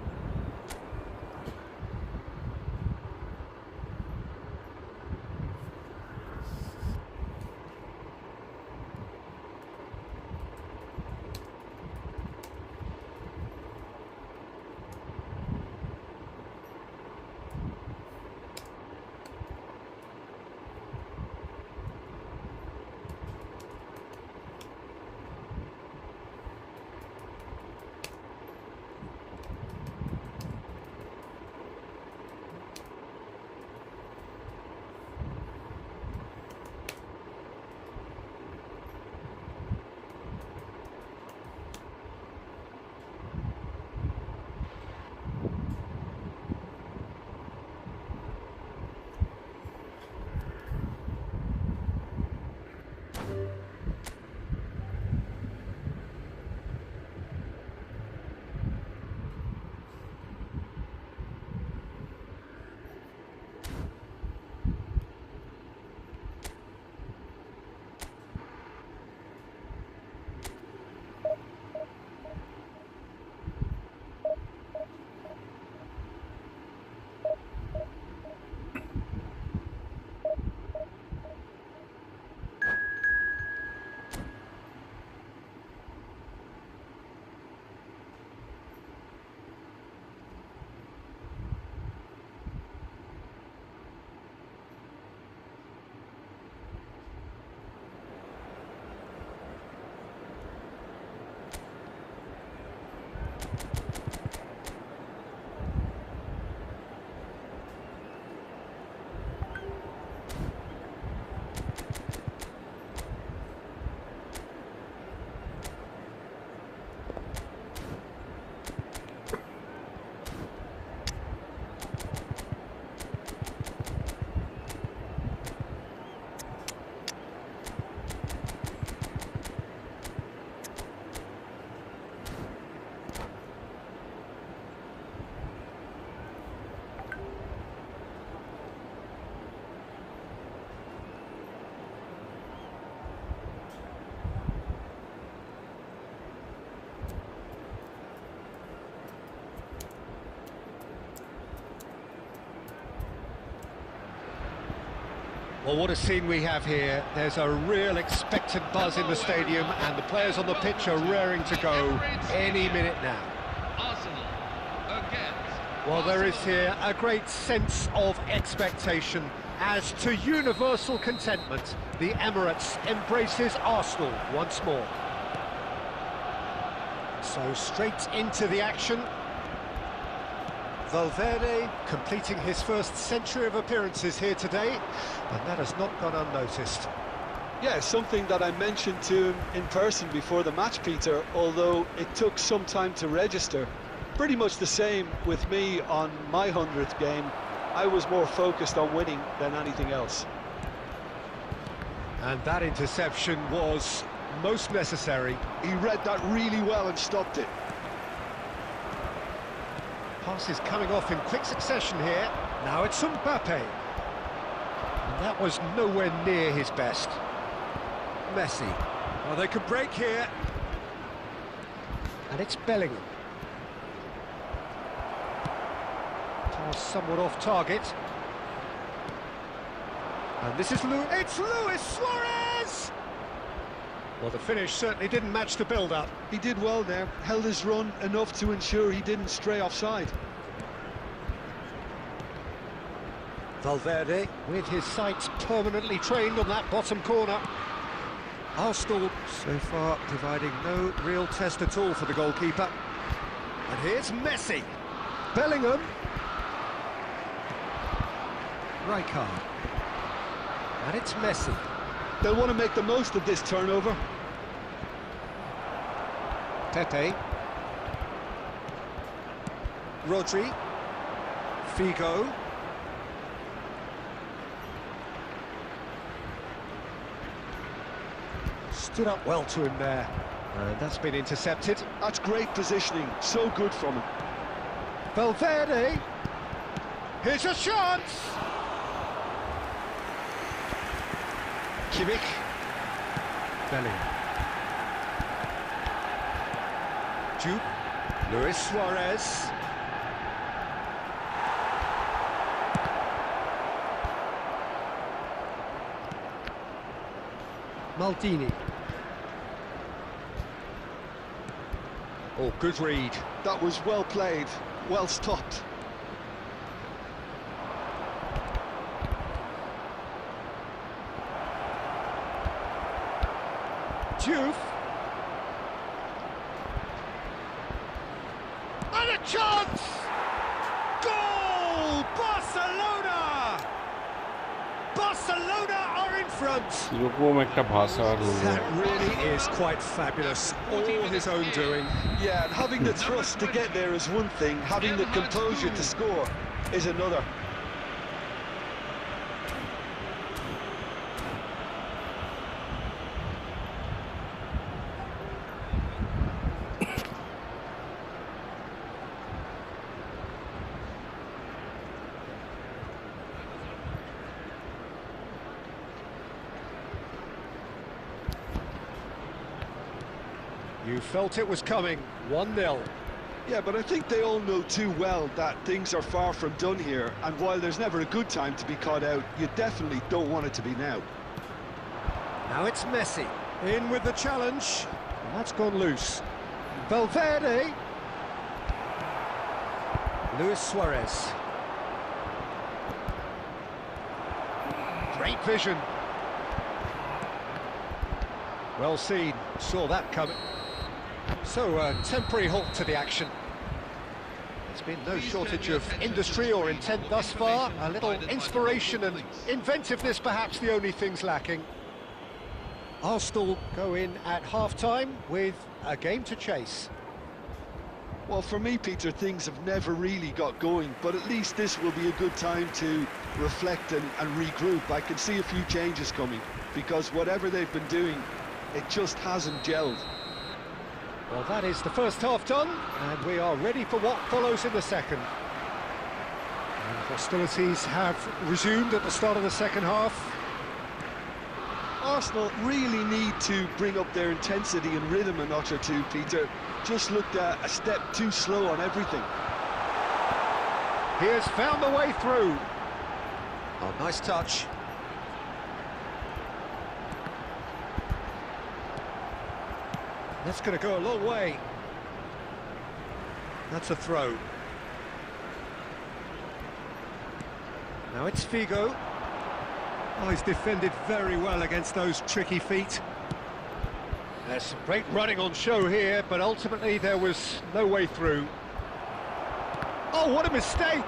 Well, what a scene we have here. There's a real expectant buzz in the stadium, and the players on the pitch are raring to go any minute now. Arsenal against. Well, there is here a great sense of expectation. As to universal contentment, the Emirates embraces Arsenal once more. So straight into the action. Valverde completing his first century of appearances here today, and that has not gone unnoticed. Yeah, something that I mentioned to him in person before the match, Peter, although it took some time to register. Pretty much the same with me on my 100th game. I was more focused on winning than anything else. And that interception was most necessary. He read that really well and stopped it. Passes coming off in quick succession here. Now it's Mbappe. And that was nowhere near his best. Messi. Well, they can break here. And it's Bellingham. Pass somewhat off target. And this is it's Luis Suarez! Well, the finish certainly didn't match the build-up. He did well there, held his run enough to ensure he didn't stray offside. Valverde, with his sights permanently trained on that bottom corner. Arsenal, so far, providing no real test at all for the goalkeeper. And here's Messi. Bellingham. Rijkaard. And it's Messi. They'll want to make the most of this turnover. Pepe. Rodri. Figo. Stood up well to him there. And that's been intercepted. That's great positioning, so good from him. Valverde. Here's a chance! Kimmich. Bellingham. Jude. Luis Suarez. Maldini. Oh, good read. That was well played, well stopped. Juve. And a chance! Goal! Barcelona! Barcelona are in front! That really is quite fabulous. All his own doing. Yeah, and having the trust to get there is one thing, having the composure to score is another. You felt it was coming. 1-0. Yeah, but I think they all know too well that things are far from done here, and while there's never a good time to be caught out, you definitely don't want it to be now. Now it's Messi. In with the challenge. And that's gone loose. Valverde. Luis Suarez. Great vision. Well seen. Saw that coming. So, a temporary halt to the action. There's been no shortage of industry or intent thus far. A little inspiration and inventiveness, perhaps the only things lacking. Arsenal go in at half-time with a game to chase. Well, for me, Peter, things have never really got going, but at least this will be a good time to reflect and regroup. I can see a few changes coming, because whatever they've been doing, it just hasn't gelled. Well, that is the first half done, and we are ready for what follows in the second. And hostilities have resumed at the start of the second half. Arsenal really need to bring up their intensity and rhythm a notch or two, Peter. Just looked a step too slow on everything. He has found the way through. Oh, nice touch. That's going to go a long way. That's a throw. Now it's Figo. Oh, he's defended very well against those tricky feet. There's some great running on show here, but ultimately there was no way through. Oh, what a mistake!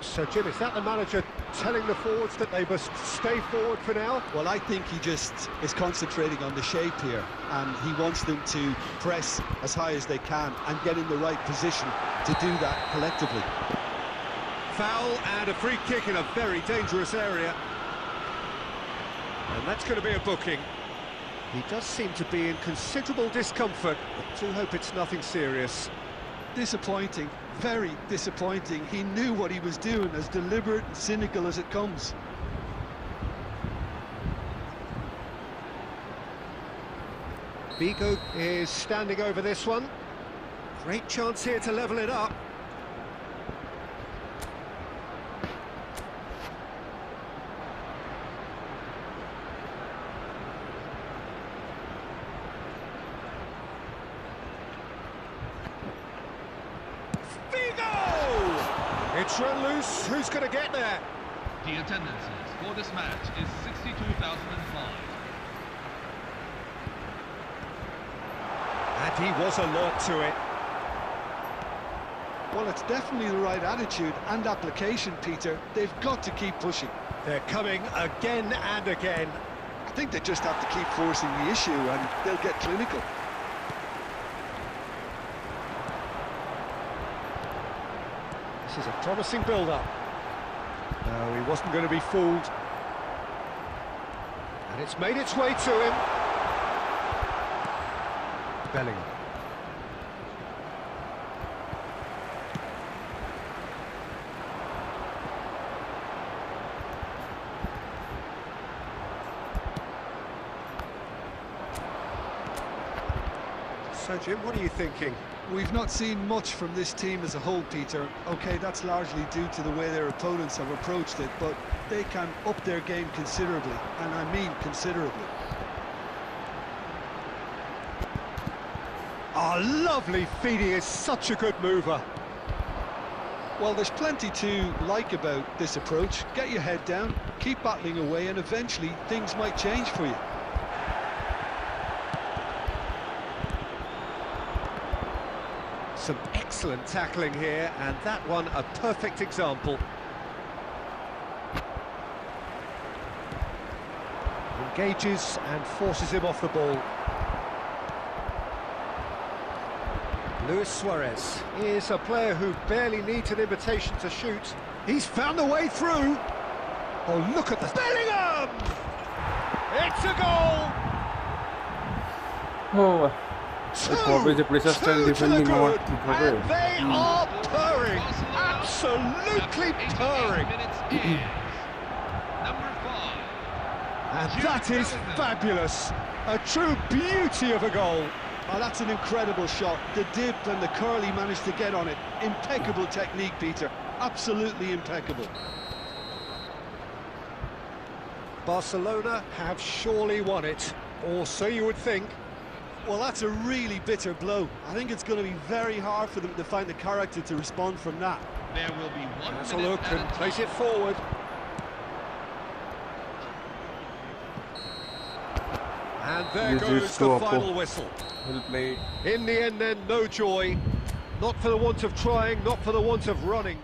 So, Jim, is that the manager telling the forwards that they must stay forward for now? Well, I think he just is concentrating on the shape here, and he wants them to press as high as they can and get in the right position to do that collectively. Foul and a free kick in a very dangerous area. And that's going to be a booking. He does seem to be in considerable discomfort, but do hope it's nothing serious. Disappointing, very disappointing. He knew what he was doing, as deliberate and cynical as it comes. Vigo is standing over this one. Great chance here to level it up. It's run loose. Who's going to get there? The attendances for this match is 62,005. And he was alert to it. Well, it's definitely the right attitude and application, Peter. They've got to keep pushing. They're coming again and again. I think they just have to keep forcing the issue and they'll get clinical. This is a promising build-up. No, he wasn't going to be fooled. And it's made its way to him. Bellingham. So, Jim, what are you thinking? We've not seen much from this team as a whole, Peter. OK, that's largely due to the way their opponents have approached it, but they can up their game considerably, and I mean considerably. Oh, lovely feed. He is such a good mover. Well, there's plenty to like about this approach. Get your head down, keep battling away, and eventually things might change for you. Some excellent tackling here, and that one a perfect example. Engages and forces him off the ball. Luis Suarez is a player who barely needs an invitation to shoot. He's found the way through. Oh, look at the Bellingham! It's a goal! Oh, probably the pressure style defending not and they are purring, absolutely purring. Number 5. And that is fabulous, a true beauty of a goal. Oh, that's an incredible shot. The dip and the curl he managed to get on it. Impeccable technique, Peter. Absolutely impeccable. Barcelona have surely won it, or so you would think. Well, that's a really bitter blow. I think it's going to be very hard for them to find the character to respond from that. There will be 1 That's a minute look at and a place time. it forward. And there Yes, goes it's the go final up. whistle. Well played. In the end then, no joy. Not for the want of trying, not for the want of running.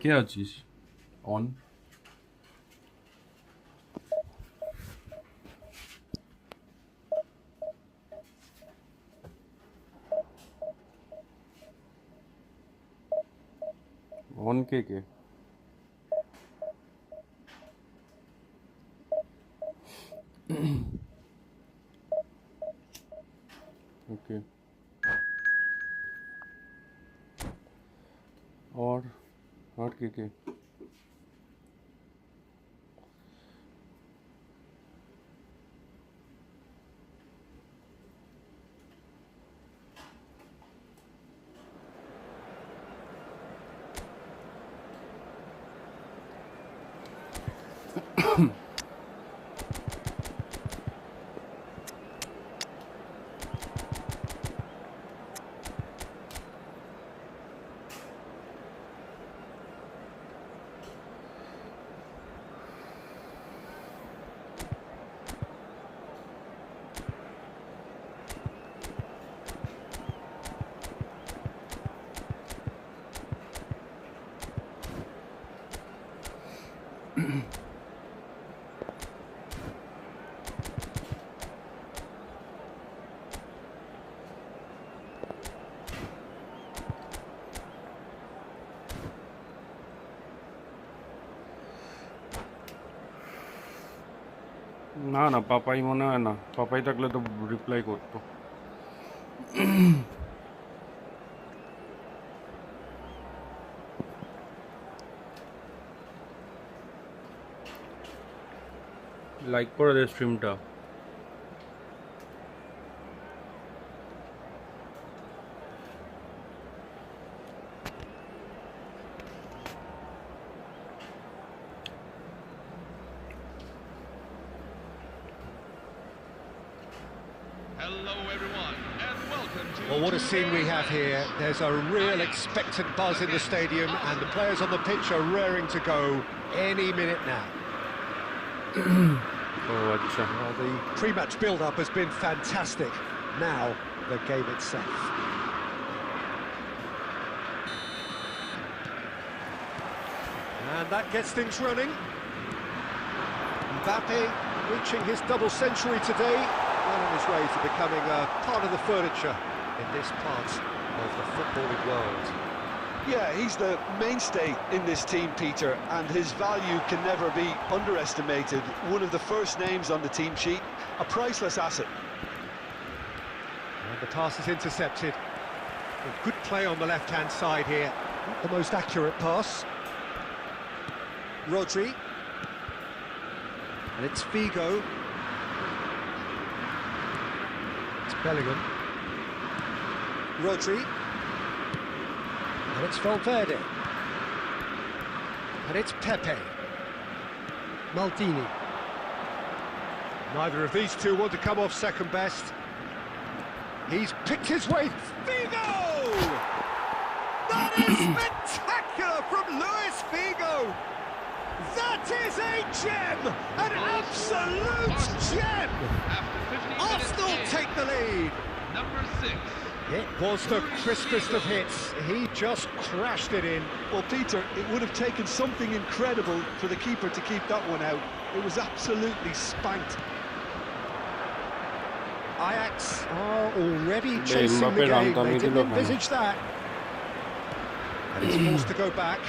কে আছিস on on K okay और के না না পাপাই মনে হয় না, পাপাই থাকলে তো রিপ্লাই করতো। লাইক করে দে স্ট্রিমটা। Hello everyone and welcome to Well, what a scene we have here. There's a real expectant buzz in the stadium and the players on the pitch are raring to go any minute now. Oh, acha. Well, the pre-match build-up has been fantastic. Now, the game itself. And that gets things running. Mbappe reaching his double century today, well on his way to becoming a part of the furniture in this part of the footballing world. Yeah, he's the mainstay in this team, Peter, and his value can never be underestimated. One of the first names on the team sheet, a priceless asset. And the pass is intercepted. A good play on the left-hand side here. Not the most accurate pass. Rodri. And it's Figo. It's Bellingham. Rodri. And it's Valverde. And it's Pepe. Maldini. Neither of these two want to come off second best. He's picked his way. Figo! That is spectacular from Luis Figo! That is a gem! An absolute gem! after 50 minutes Arsenal in, take the lead! number 6. It was the crispest of hits. He just crashed it in. Well, Peter, it would have taken something incredible for the keeper to keep that one out. It was absolutely spanked. Ajax are already chasing the game. They didn't envisage that. And he's forced to go back.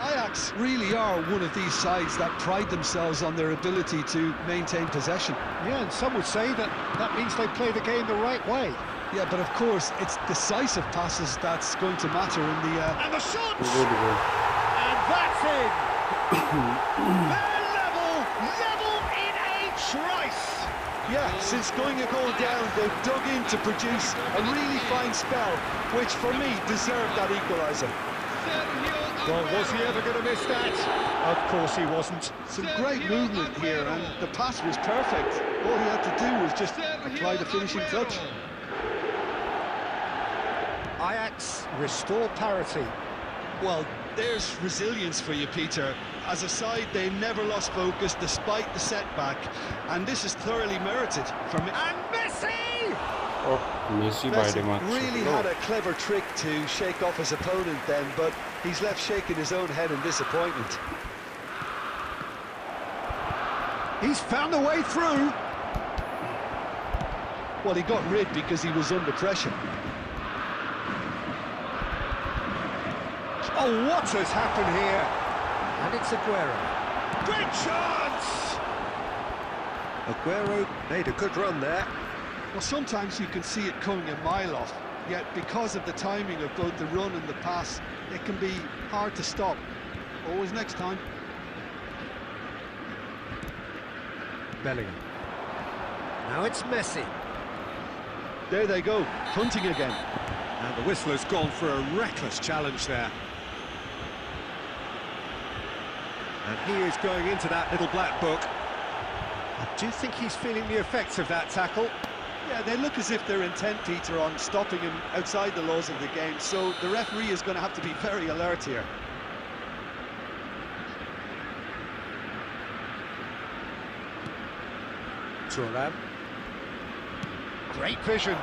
Ajax really are one of these sides that pride themselves on their ability to maintain possession. Yeah, and some would say that that means they play the game the right way. Yeah, but of course, it's decisive passes that's going to matter in the... And the shot! And that's in! They're level in a trice! Yeah, since going a goal down, they've dug in to produce a really fine spell, which for me deserved that equaliser. Sergio Well, was he Agüero. ever going to miss that? Of course he wasn't. Some great movement here, and the pass was perfect. All he had to do was just apply the finishing touch. Ajax restore parity. Well, there's resilience for you, Peter. As a side, they never lost focus despite the setback, and this is thoroughly merited for me. And Messi! Oh, Messi বাইরে মারছে। Really had a clever trick to shake off his opponent then, but he's left shaking his own head in disappointment. He's found a way through. Well, he got rid because he was under pressure. Oh, what has happened here? And it's Agüero. Great chance! Agüero made a good run there. Well, sometimes you can see it coming a mile off, yet because of the timing of both the run and the pass, it can be hard to stop. Always next time. Bellingham. Now it's Messi. There they go, hunting again. And the whistler's gone for a reckless challenge there. And he is going into that little black book. I do think he's feeling the effects of that tackle. Yeah, they look as if they're intent, Peter, on stopping him outside the laws of the game, so the referee is going to have to be very alert here. Thuram. Great vision.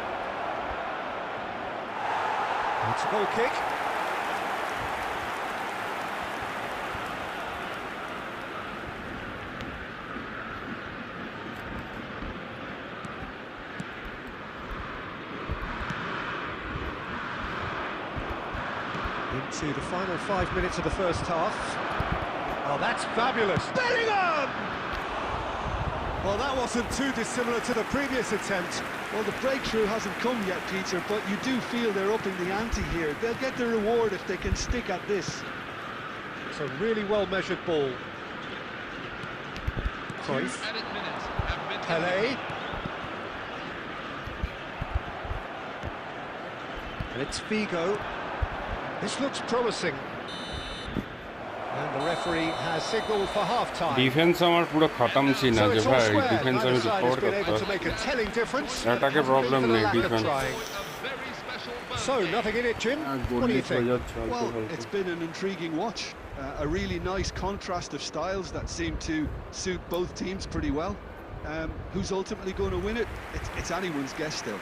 It's a goal kick. Into the final 5 minutes of the first half. Oh, that's fabulous. Bellingham! Well, that wasn't too dissimilar to the previous attempt. Well, the breakthrough hasn't come yet, Peter, but you do feel they're upping the ante here. They'll get the reward if they can stick at this. It's a really well-measured ball. Cruyff. Pelé. And it's Figo. This looks promising. And the referee has signalled for half-time. Defence আমার পুরো খতম ছিল না যে ভাই defence আমি Neither side has recover been able করতে to make a telling difference. অ্যাটাকে প্রবলেম For the নেই lack of defence trying. So, nothing in it, Jim. What do you think? Well, it's been an intriguing watch. A really nice contrast of styles that seem to suit both teams pretty well. Who's ultimately going to win it? It's anyone's guess still.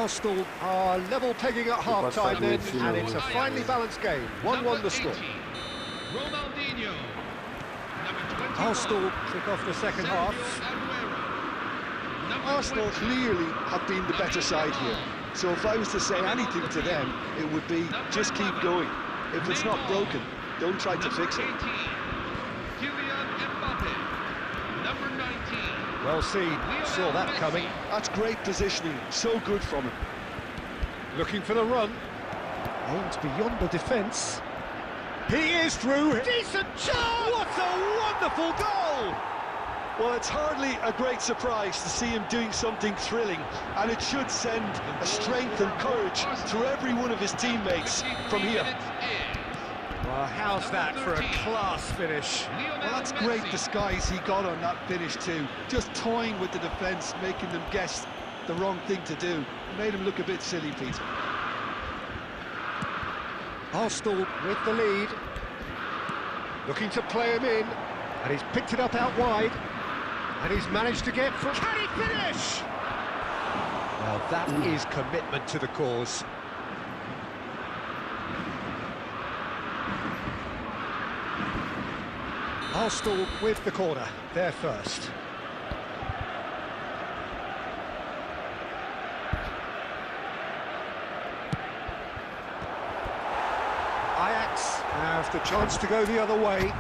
Arsenal are level pegging at half-time then, and it's a finely balanced game. 1-1 the score. Ronaldinho. Number 21, Arsenal kick off the second half. Sergio Agüero. Arsenal clearly have been the better side here. So if I was to say anything to them, it would be just keep going. If it's not broken, don't try to fix it. Number 19. Well seen, saw that coming. That's great positioning, so good from him. Looking for the run. Aimed beyond the defence. He is through. Decent chance! What a wonderful goal! Well, it's hardly a great surprise to see him doing something thrilling, and it should send a strength and courage through every one of his teammates from here. Well, how's that for a class finish? Well, that's great disguise he got on that finish too. Just toying with the defence, making them guess the wrong thing to do. Made him look a bit silly, Peter. Arsenal with the lead. Looking to play him in, and he's picked it up out wide. And he's managed to get from... Can he finish? Well, that is commitment to the cause. Arsenal with the corner, they're first. Ajax have the chance to go the other way.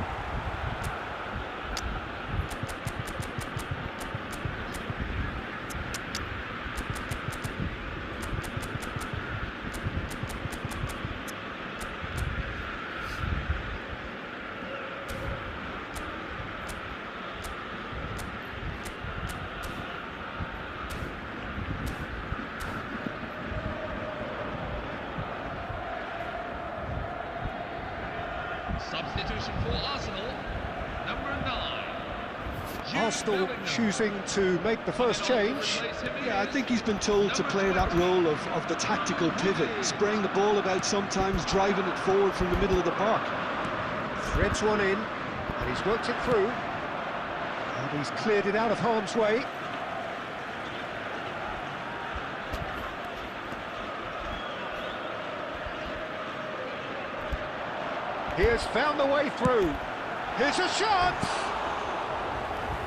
Substitution for Arsenal, number 9. Arsenal choosing to make the first change. Yeah, I think he's been told to play that role of the tactical pivot, spraying the ball about sometimes, driving it forward from the middle of the park. Threads one in, and he's worked it through. And he's cleared it out of harm's way. He has found the way through. Here's a chance!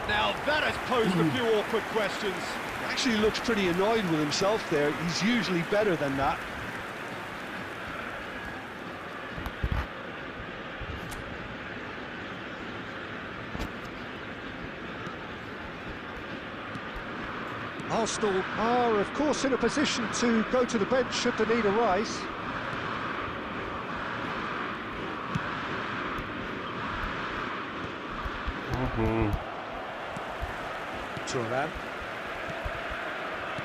Now that has posed a few awkward questions. Actually looks pretty annoyed with himself there. He's usually better than that. Arsenal are, of course, in a position to go to the bench should the need arise. Thuram.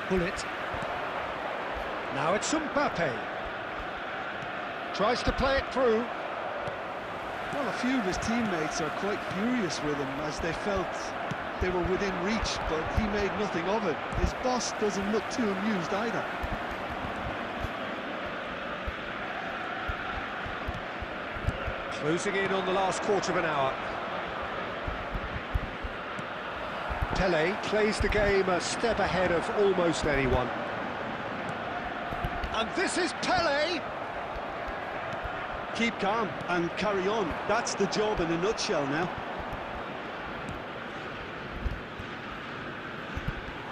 Bullet. Now it's Mbappe. Tries to play it through. Well, a few of his teammates are quite furious with him as they felt they were within reach, but he made nothing of it. His boss doesn't look too amused either. Closing in on the last quarter of an hour. Pelé plays the game a step ahead of almost anyone. And this is Pelé! Keep calm and carry on. That's the job in a nutshell now.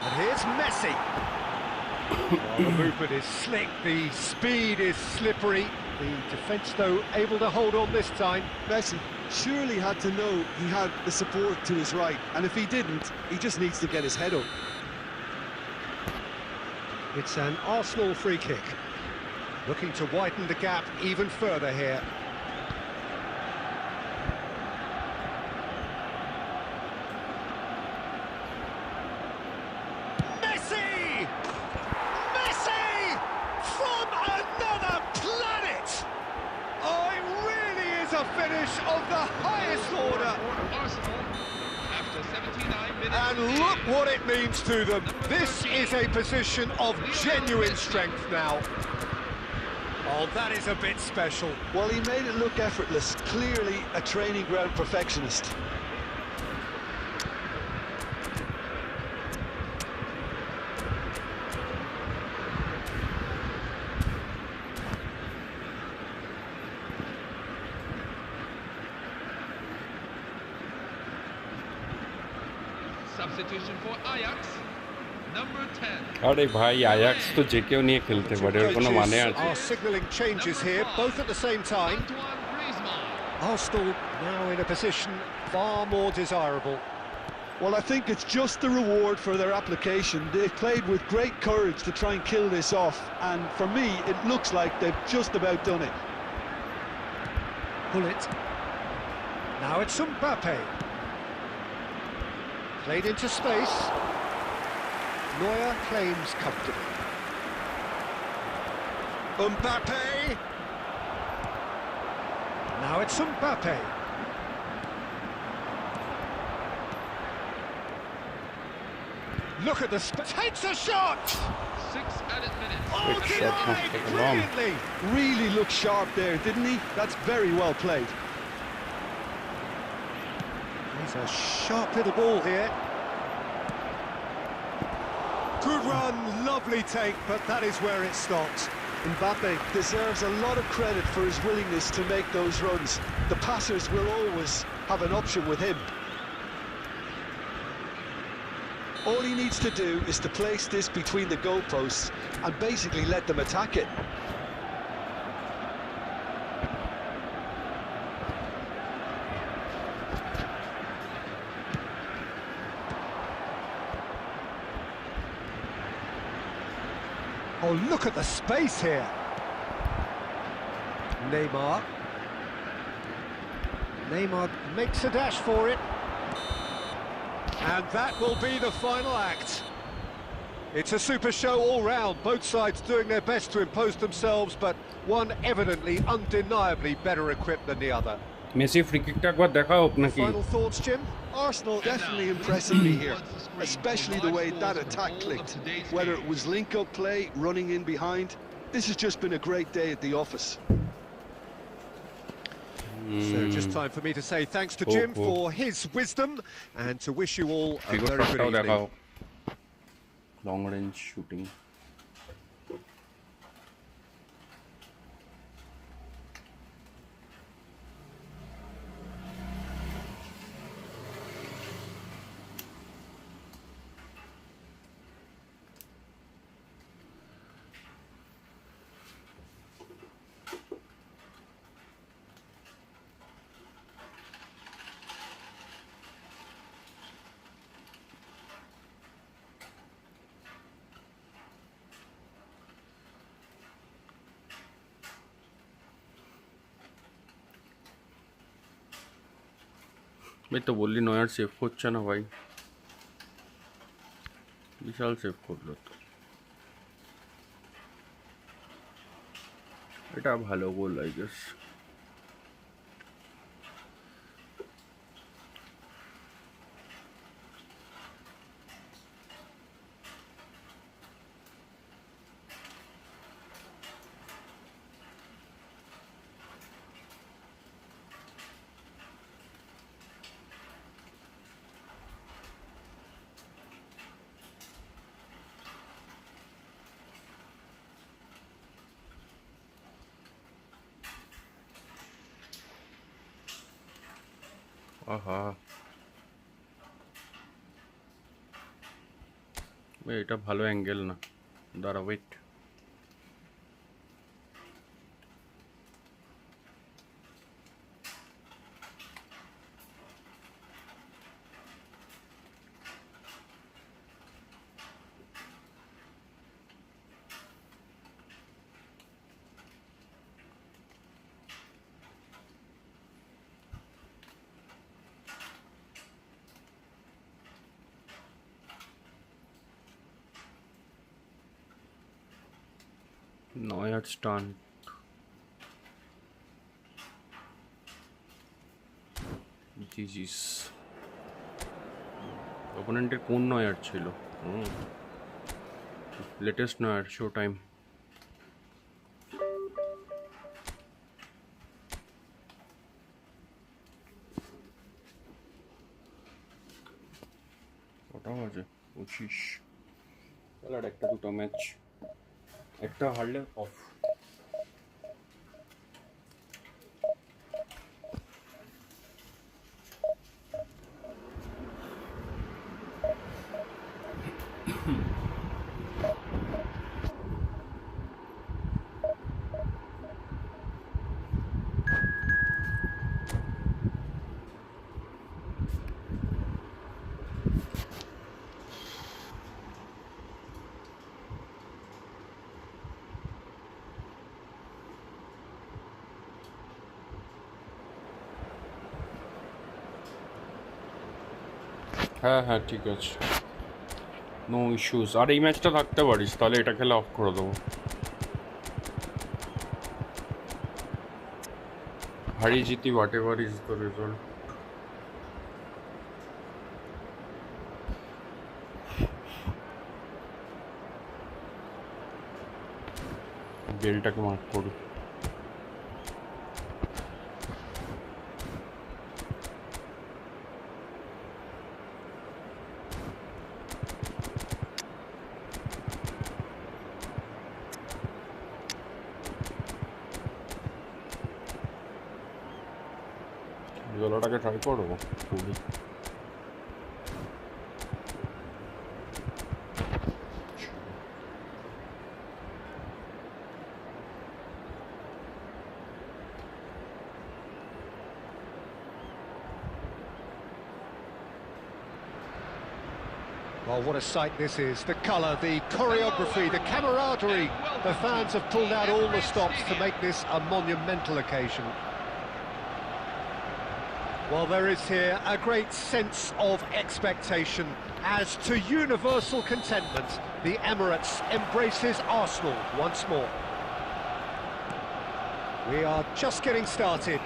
And here's Messi. Well, the movement is slick, the speed is slippery, The defence, though, able to hold on this time. Messi surely had to know he had the support to his right, and if he didn't, he just needs to get his head up. It's an Arsenal free kick. Looking to widen the gap even further here. Messi! Messi! From another planet! Oh, it really is a finish of the highest order. Arsenal after 79 minutes. And look what it means to them. This is a position of genuine strength now. Oh, that is a bit special. Well, he made it look effortless. Clearly a training ground perfectionist. Substitution for Ajax, number 10. अरे भाई Ajax तो जेके नहीं खेलते बड़े और कोनो माने आज Are signalling changes here, both at the same time. Antoine Griezmann. Arsenal now in a position far more desirable. Well, I think it's just the reward for their application. They've played with great courage to try and kill this off, and for me, it looks like they've just about done it. Pull it. Now it's Mbappe. Played into space. Neuer claims comfortably. Mbappe. Now it's Mbappe. Look at the takes a shot. 6 added minutes. Oh, Good denied shot, must take it long. brilliantly. Really looked sharp there, didn't he? That's very well played. He's a sharp little ball here. Good run, lovely take, but that is where it stops. Mbappe deserves a lot of credit for his willingness to make those runs. The passers will always have an option with him. All he needs to do is to place this between the goalposts and basically let them attack it. Oh, look at the space here. Neymar. Neymar makes a dash for it. And that will be the final act. It's a super show all round, both sides doing their best to impose themselves, but one evidently, undeniably better equipped than the other. Messi free কিকটা একবার দেখাও নাকি Final thoughts, Jim? Arsenal definitely impressing me here, especially the way that attack clicked. Whether it was link-up play, running in behind, this has just been a great day at the office. So just time for me to say thanks to Jim for his wisdom and to wish you all a figure very good শটটাও evening. দেখাও long range shooting ভাই তো বললি নয়ার save করছে না ভাই বিশাল save করলো তো এটা ভালো গোল আই গেস আহা এটা ভালো অ্যাঙ্গেল না দাঁড়া ওয়েট নয়ার স্টান্ট জিজিস অপোনেন্টের কোন নয়ার ছিল লেটেস্ট নয়ার শো টাইম ওটাও আছে 25 তাহলে আর একটা দুটো ম্যাচ একটা হারলে অফ হ্যাঁ হ্যাঁ ঠিক আছে নো ইস্যুস আর এই ম্যাচটা থাকতে পারিস তাহলে এটা খেলে অফ করে দেবো হারিয়ে জিতি whatever is the result বেলটাকে মার্ক করি জলটাকে ট্রাই করবো খুবই Well, what a sight this is. The colour, the choreography, the camaraderie. The fans have pulled out all the stops to make this a monumental occasion. Well, there is here a great sense of expectation as to universal contentment. The Emirates embraces Arsenal once more. We are just getting started.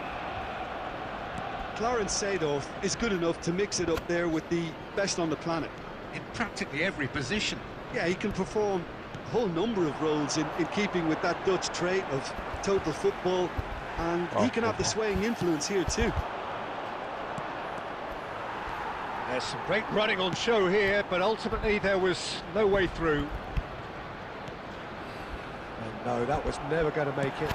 Clarence Seedorf is good enough to mix it up there with the best on the planet. In practically every position. Yeah, he can perform a whole number of roles in keeping with that Dutch trait of total football, and he can have the swaying influence here too. There's some great running on show here, but ultimately there was no way through. And no, that was never going to make it.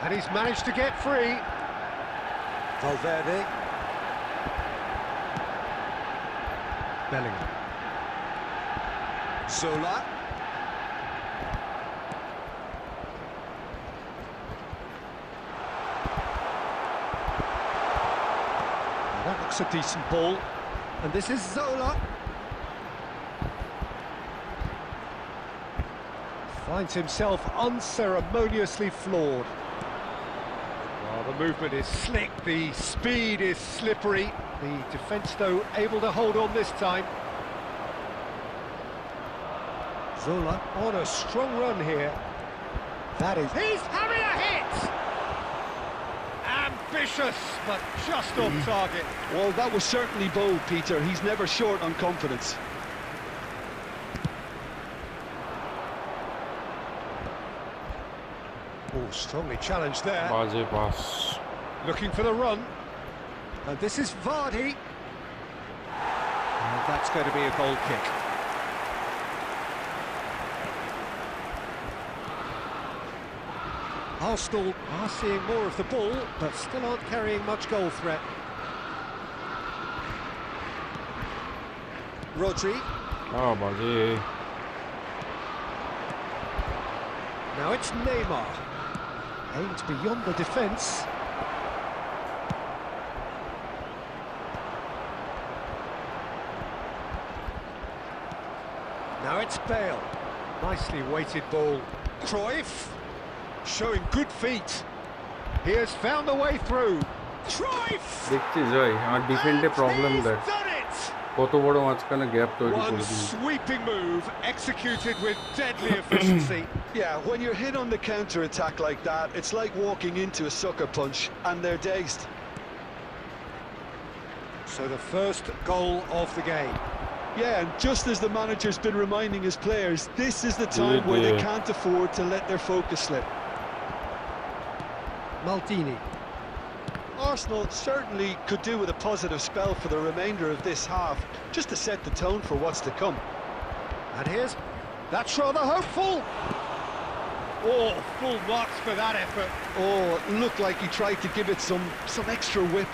And he's managed to get free. Valverde. Bellingham. Zola. That looks a decent ball. And this is Zola. Finds himself unceremoniously floored. Well, the movement is slick, the speed is slippery. The defence, though, able to hold on this time. Zola on a strong run here. That is... He's having a hit! Ambitious, but just off target. Well, that was certainly bold, Peter. He's never short on confidence. Oh, strongly challenged there. বাজে pass Looking for the run. And this is Vardy. And that's going to be a goal kick. Arsenal are seeing more of the ball, but still aren't carrying much goal threat. Rodri. বাজে Now it's Neymar. Aimed beyond the defence. Now it's Bale. Nicely weighted ball. Cruyff. Showing good feet. He has found a way through. Cruyff! দেখছিস ভাই আমার ডিফেন্ডে problem দেয় He's done it! কত বড় মাঝখানে gap তৈরি One করে দিল sweeping move executed with deadly efficiency. Yeah, when you're hit on the counter attack like that, it's like walking into a sucker punch and they're dazed. So the first goal of the game. Yeah, and just as the manager's been reminding his players, this is the time where they can't afford to let their focus slip. Maldini. Arsenal certainly could do with a positive spell for the remainder of this half, just to set the tone for what's to come. And that's rather hopeful. Oh, full marks for that effort. Oh, it looked like he tried to give it some extra whip.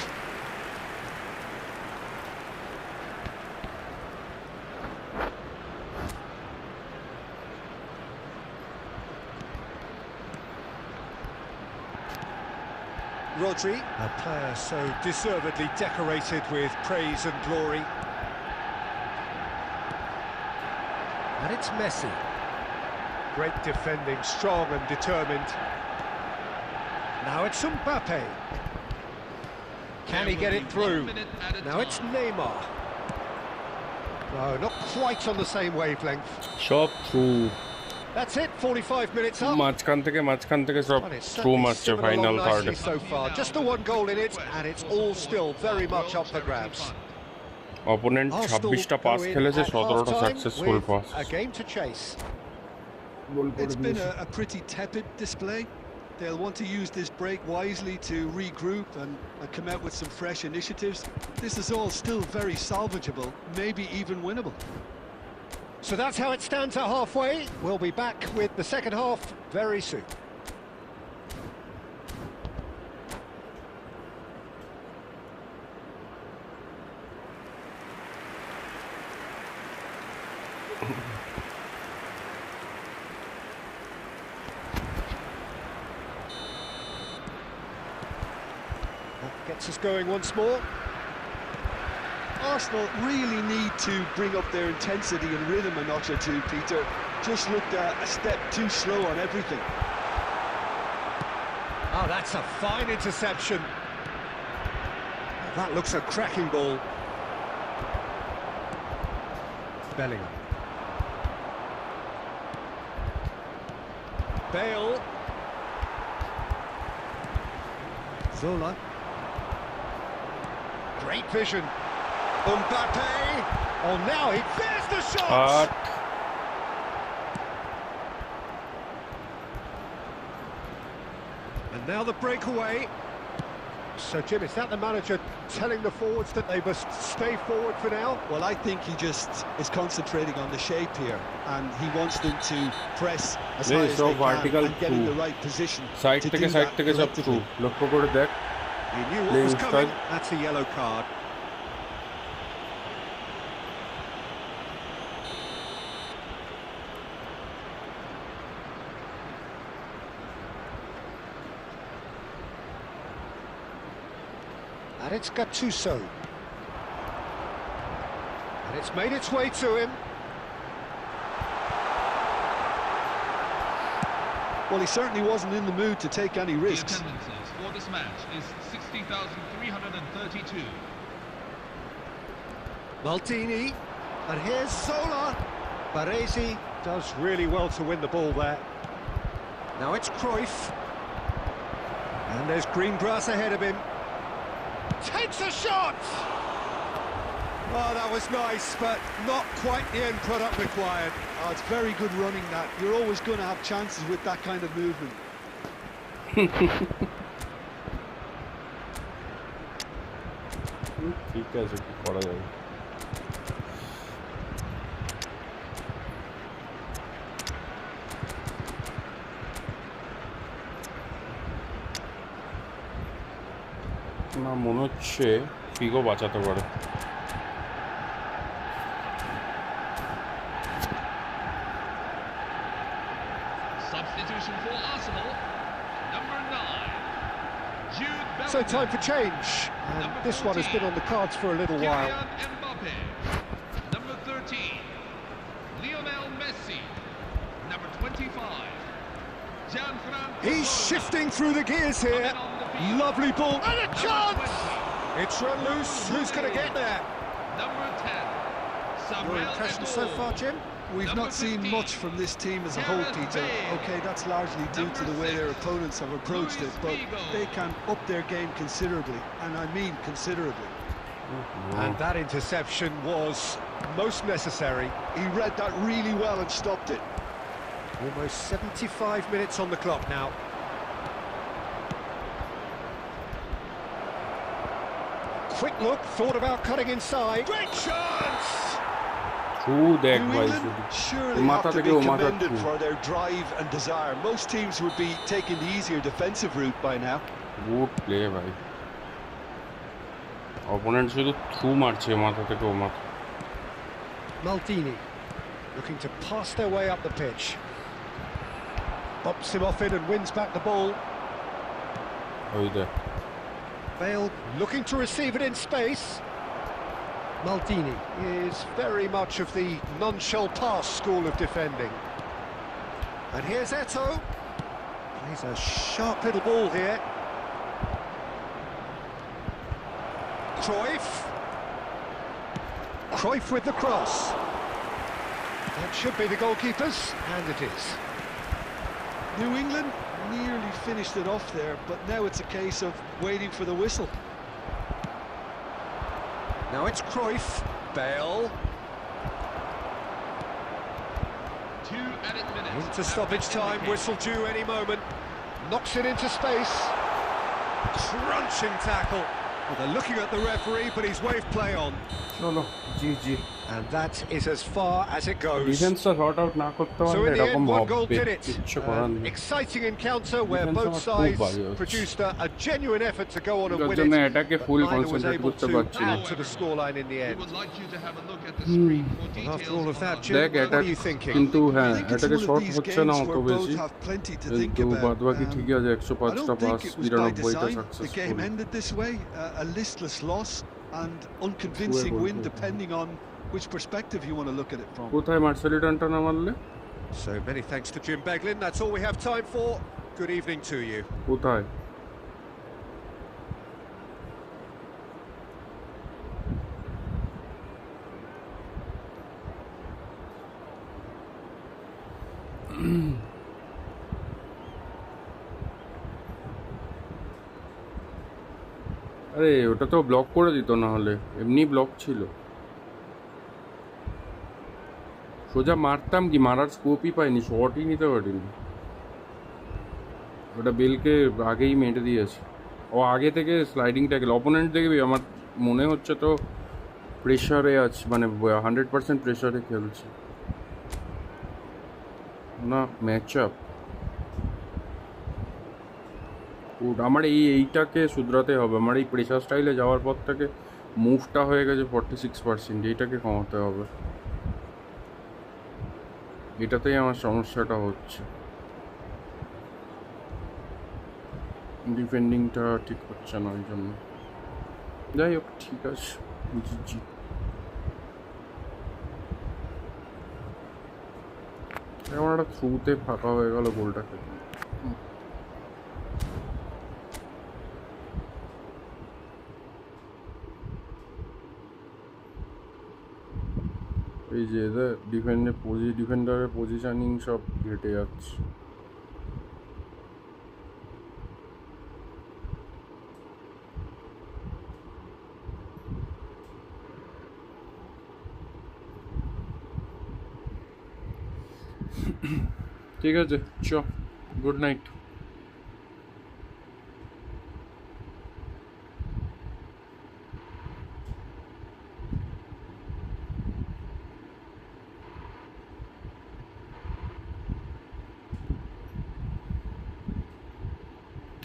Rodri, a player so deservedly decorated with praise and glory. And it's Messi. Great defending, strong and determined. Now it's Mbappe. Can he get it through? Now it's Neymar. No, not quite on the same wavelength. সব through That's it, 45 minutes up. মাঝখান থেকে সব Well, it's through certainly মারছে simmered final along থার্ডে nicely so far. Just the one goal in it, and it's all still very much up for grabs. Opponent 26টা pass খেলেছে 17টা successful pass A game to chase. It's been a pretty tepid display. They'll want to use this break wisely to regroup and come out with some fresh initiatives. This is all still very salvageable, maybe even winnable. So that's how it stands at halfway. We'll be back with the second half very soon. That gets us going once more. Arsenal really need to bring up their intensity and rhythm a notch or two, Peter. Just looked a step too slow on everything. Oh, that's a fine interception. That looks a cracking ball. Bellingham. Bale. Zola. Great vision. Mbappe. Oh, now there's the shot. And now the breakaway. So, Jim, is that the manager telling the forwards that they must stay forward for now? Well, I think he just is concentrating on the shape here, and he wants them to press as high as they can and get in the right position. Side to do that collectively. He knew what was coming. That's a yellow card. And it's Gattuso. And it's made its way to him. Well, he certainly wasn't in the mood to take any risks. The attendances for this match is 60,332. Maldini. And here's Zola. Baresi does really well to win the ball there. Now it's Cruyff. And there's green grass ahead of him. Takes a shot! Oh, that was nice, but not quite the end product required. Oh, it's very good running, that. You're always going to have chances with that kind of movement. না মনে হচ্ছে Figo বাঁচাতে পারে Substitution for Arsenal, number 9, Jude Bellingham. So time for change. And this one has been on the cards for a little while. Mbappe, number 13, Lionel Messi, number 25, Gianfranco. He's shifting through the gears here. Lovely ball. And a chance! It's run loose. Who's going to get there? Number 10. Your impression so far, Jim? We've Number not seen 15. much from this team as a whole, Gareth Peter. Bale. Okay, that's largely due to the way their Number 6. opponents have approached it, but Luis Figo. they can up their game considerably, and I mean considerably. And that interception was most necessary. He read that really well and stopped it. Almost 75 minutes on the clock now. Quick look, thought about cutting inside. Great chance! True দেখ New ভাই England surely মাথা have to থেকে be ও মাথা commended for their drive and desire. Most teams would be taking the easier defensive route by now. Good play ভাই opponent শুধু through মারছে মাথা থেকে ও মাথা Maldini looking to pass their way up the pitch. Bops him off it and wins back the ball. ওই দেখ Bale looking to receive it in space. Maldini is very much of the non-shall-pass school of defending. And here's Eto'o. Plays a sharp little ball here. Cruyff with the cross. That should be the goalkeepers, and it is. New England nearly finished it off there, but now it's a case of waiting for the whistle. Now it's Cruyff, Bale, 2 added minutes. into stoppage time, whistle due any moment. Knocks it into space. Crunching tackle. Well, they're looking at the referee, but he's waved play on. চলো জি জি And that is as far as it goes. ডিফেন্সটা sort out না করতে So পারলে in the এরকম end, one goal হবে did it. কিচ্ছু করার An নেই exciting encounter where Defense both আমার খুব sides ভালো হচ্ছে। produced a genuine effort to go on and যার win জন্য it. এটাকে But full neither was concentrate able করতে to পারছি না add to the scoreline in the We end. would like you to have a look at the screen for details. After all of that, on Jim, দেখ what এটা are you thinking? কিন্তু I হ্যাঁ think it's এটাকে one of short these হচ্ছে না games অত where বেশি both have plenty to think কিন্তু about. বাদ বাকি ঠিকই আছে I 105টা don't pass think it was by 92টা design. The successful game ended this way, a listless loss and unconvincing Sure, win sure. depending on which perspective you want to look at it from. কোথায় মার্সেলিটানটা না মারলে So many thanks to Jim Beglin. That's all we have time for. Good evening to you. কোথায় আরে ওটা তো block করে দিত না হলে এমনি ব্লক ছিল সোজা মারতাম কি মারার স্কোপই পাইনি শটই নিতে পারিনি ওটা বেলকে আগেই মেটে দিয়েছে ও আগে থেকে স্লাইডিং ট্যাকেল অপোনেন্ট দেখবি আমার মনে হচ্ছে তো প্রেশারে আছে মানে 100% প্রেশারে খেলছে না ম্যাচ আপ আমার এইটাকে শুধরাতে হবে আমার এই প্রেশার স্টাইলে যাওয়ার পর থেকে মুভটা হয়ে গেছে 46%, এইটাকে কমাতে হবে এটাতেই আমার সমস্যাটা হচ্ছে ডিফেন্ডিংটা ঠিক হচ্ছে না ওই জন্য যাই হোক ঠিক আছে জি জি আমার একটা থ্রুতে ফাঁকা হয়ে গেল গোলটা খেতে এই যে এদের ডিফেন্ডারের পজিশনিং সব ঘেটে যাচ্ছে ঠিক আছে চ good night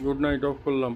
good night of করলাম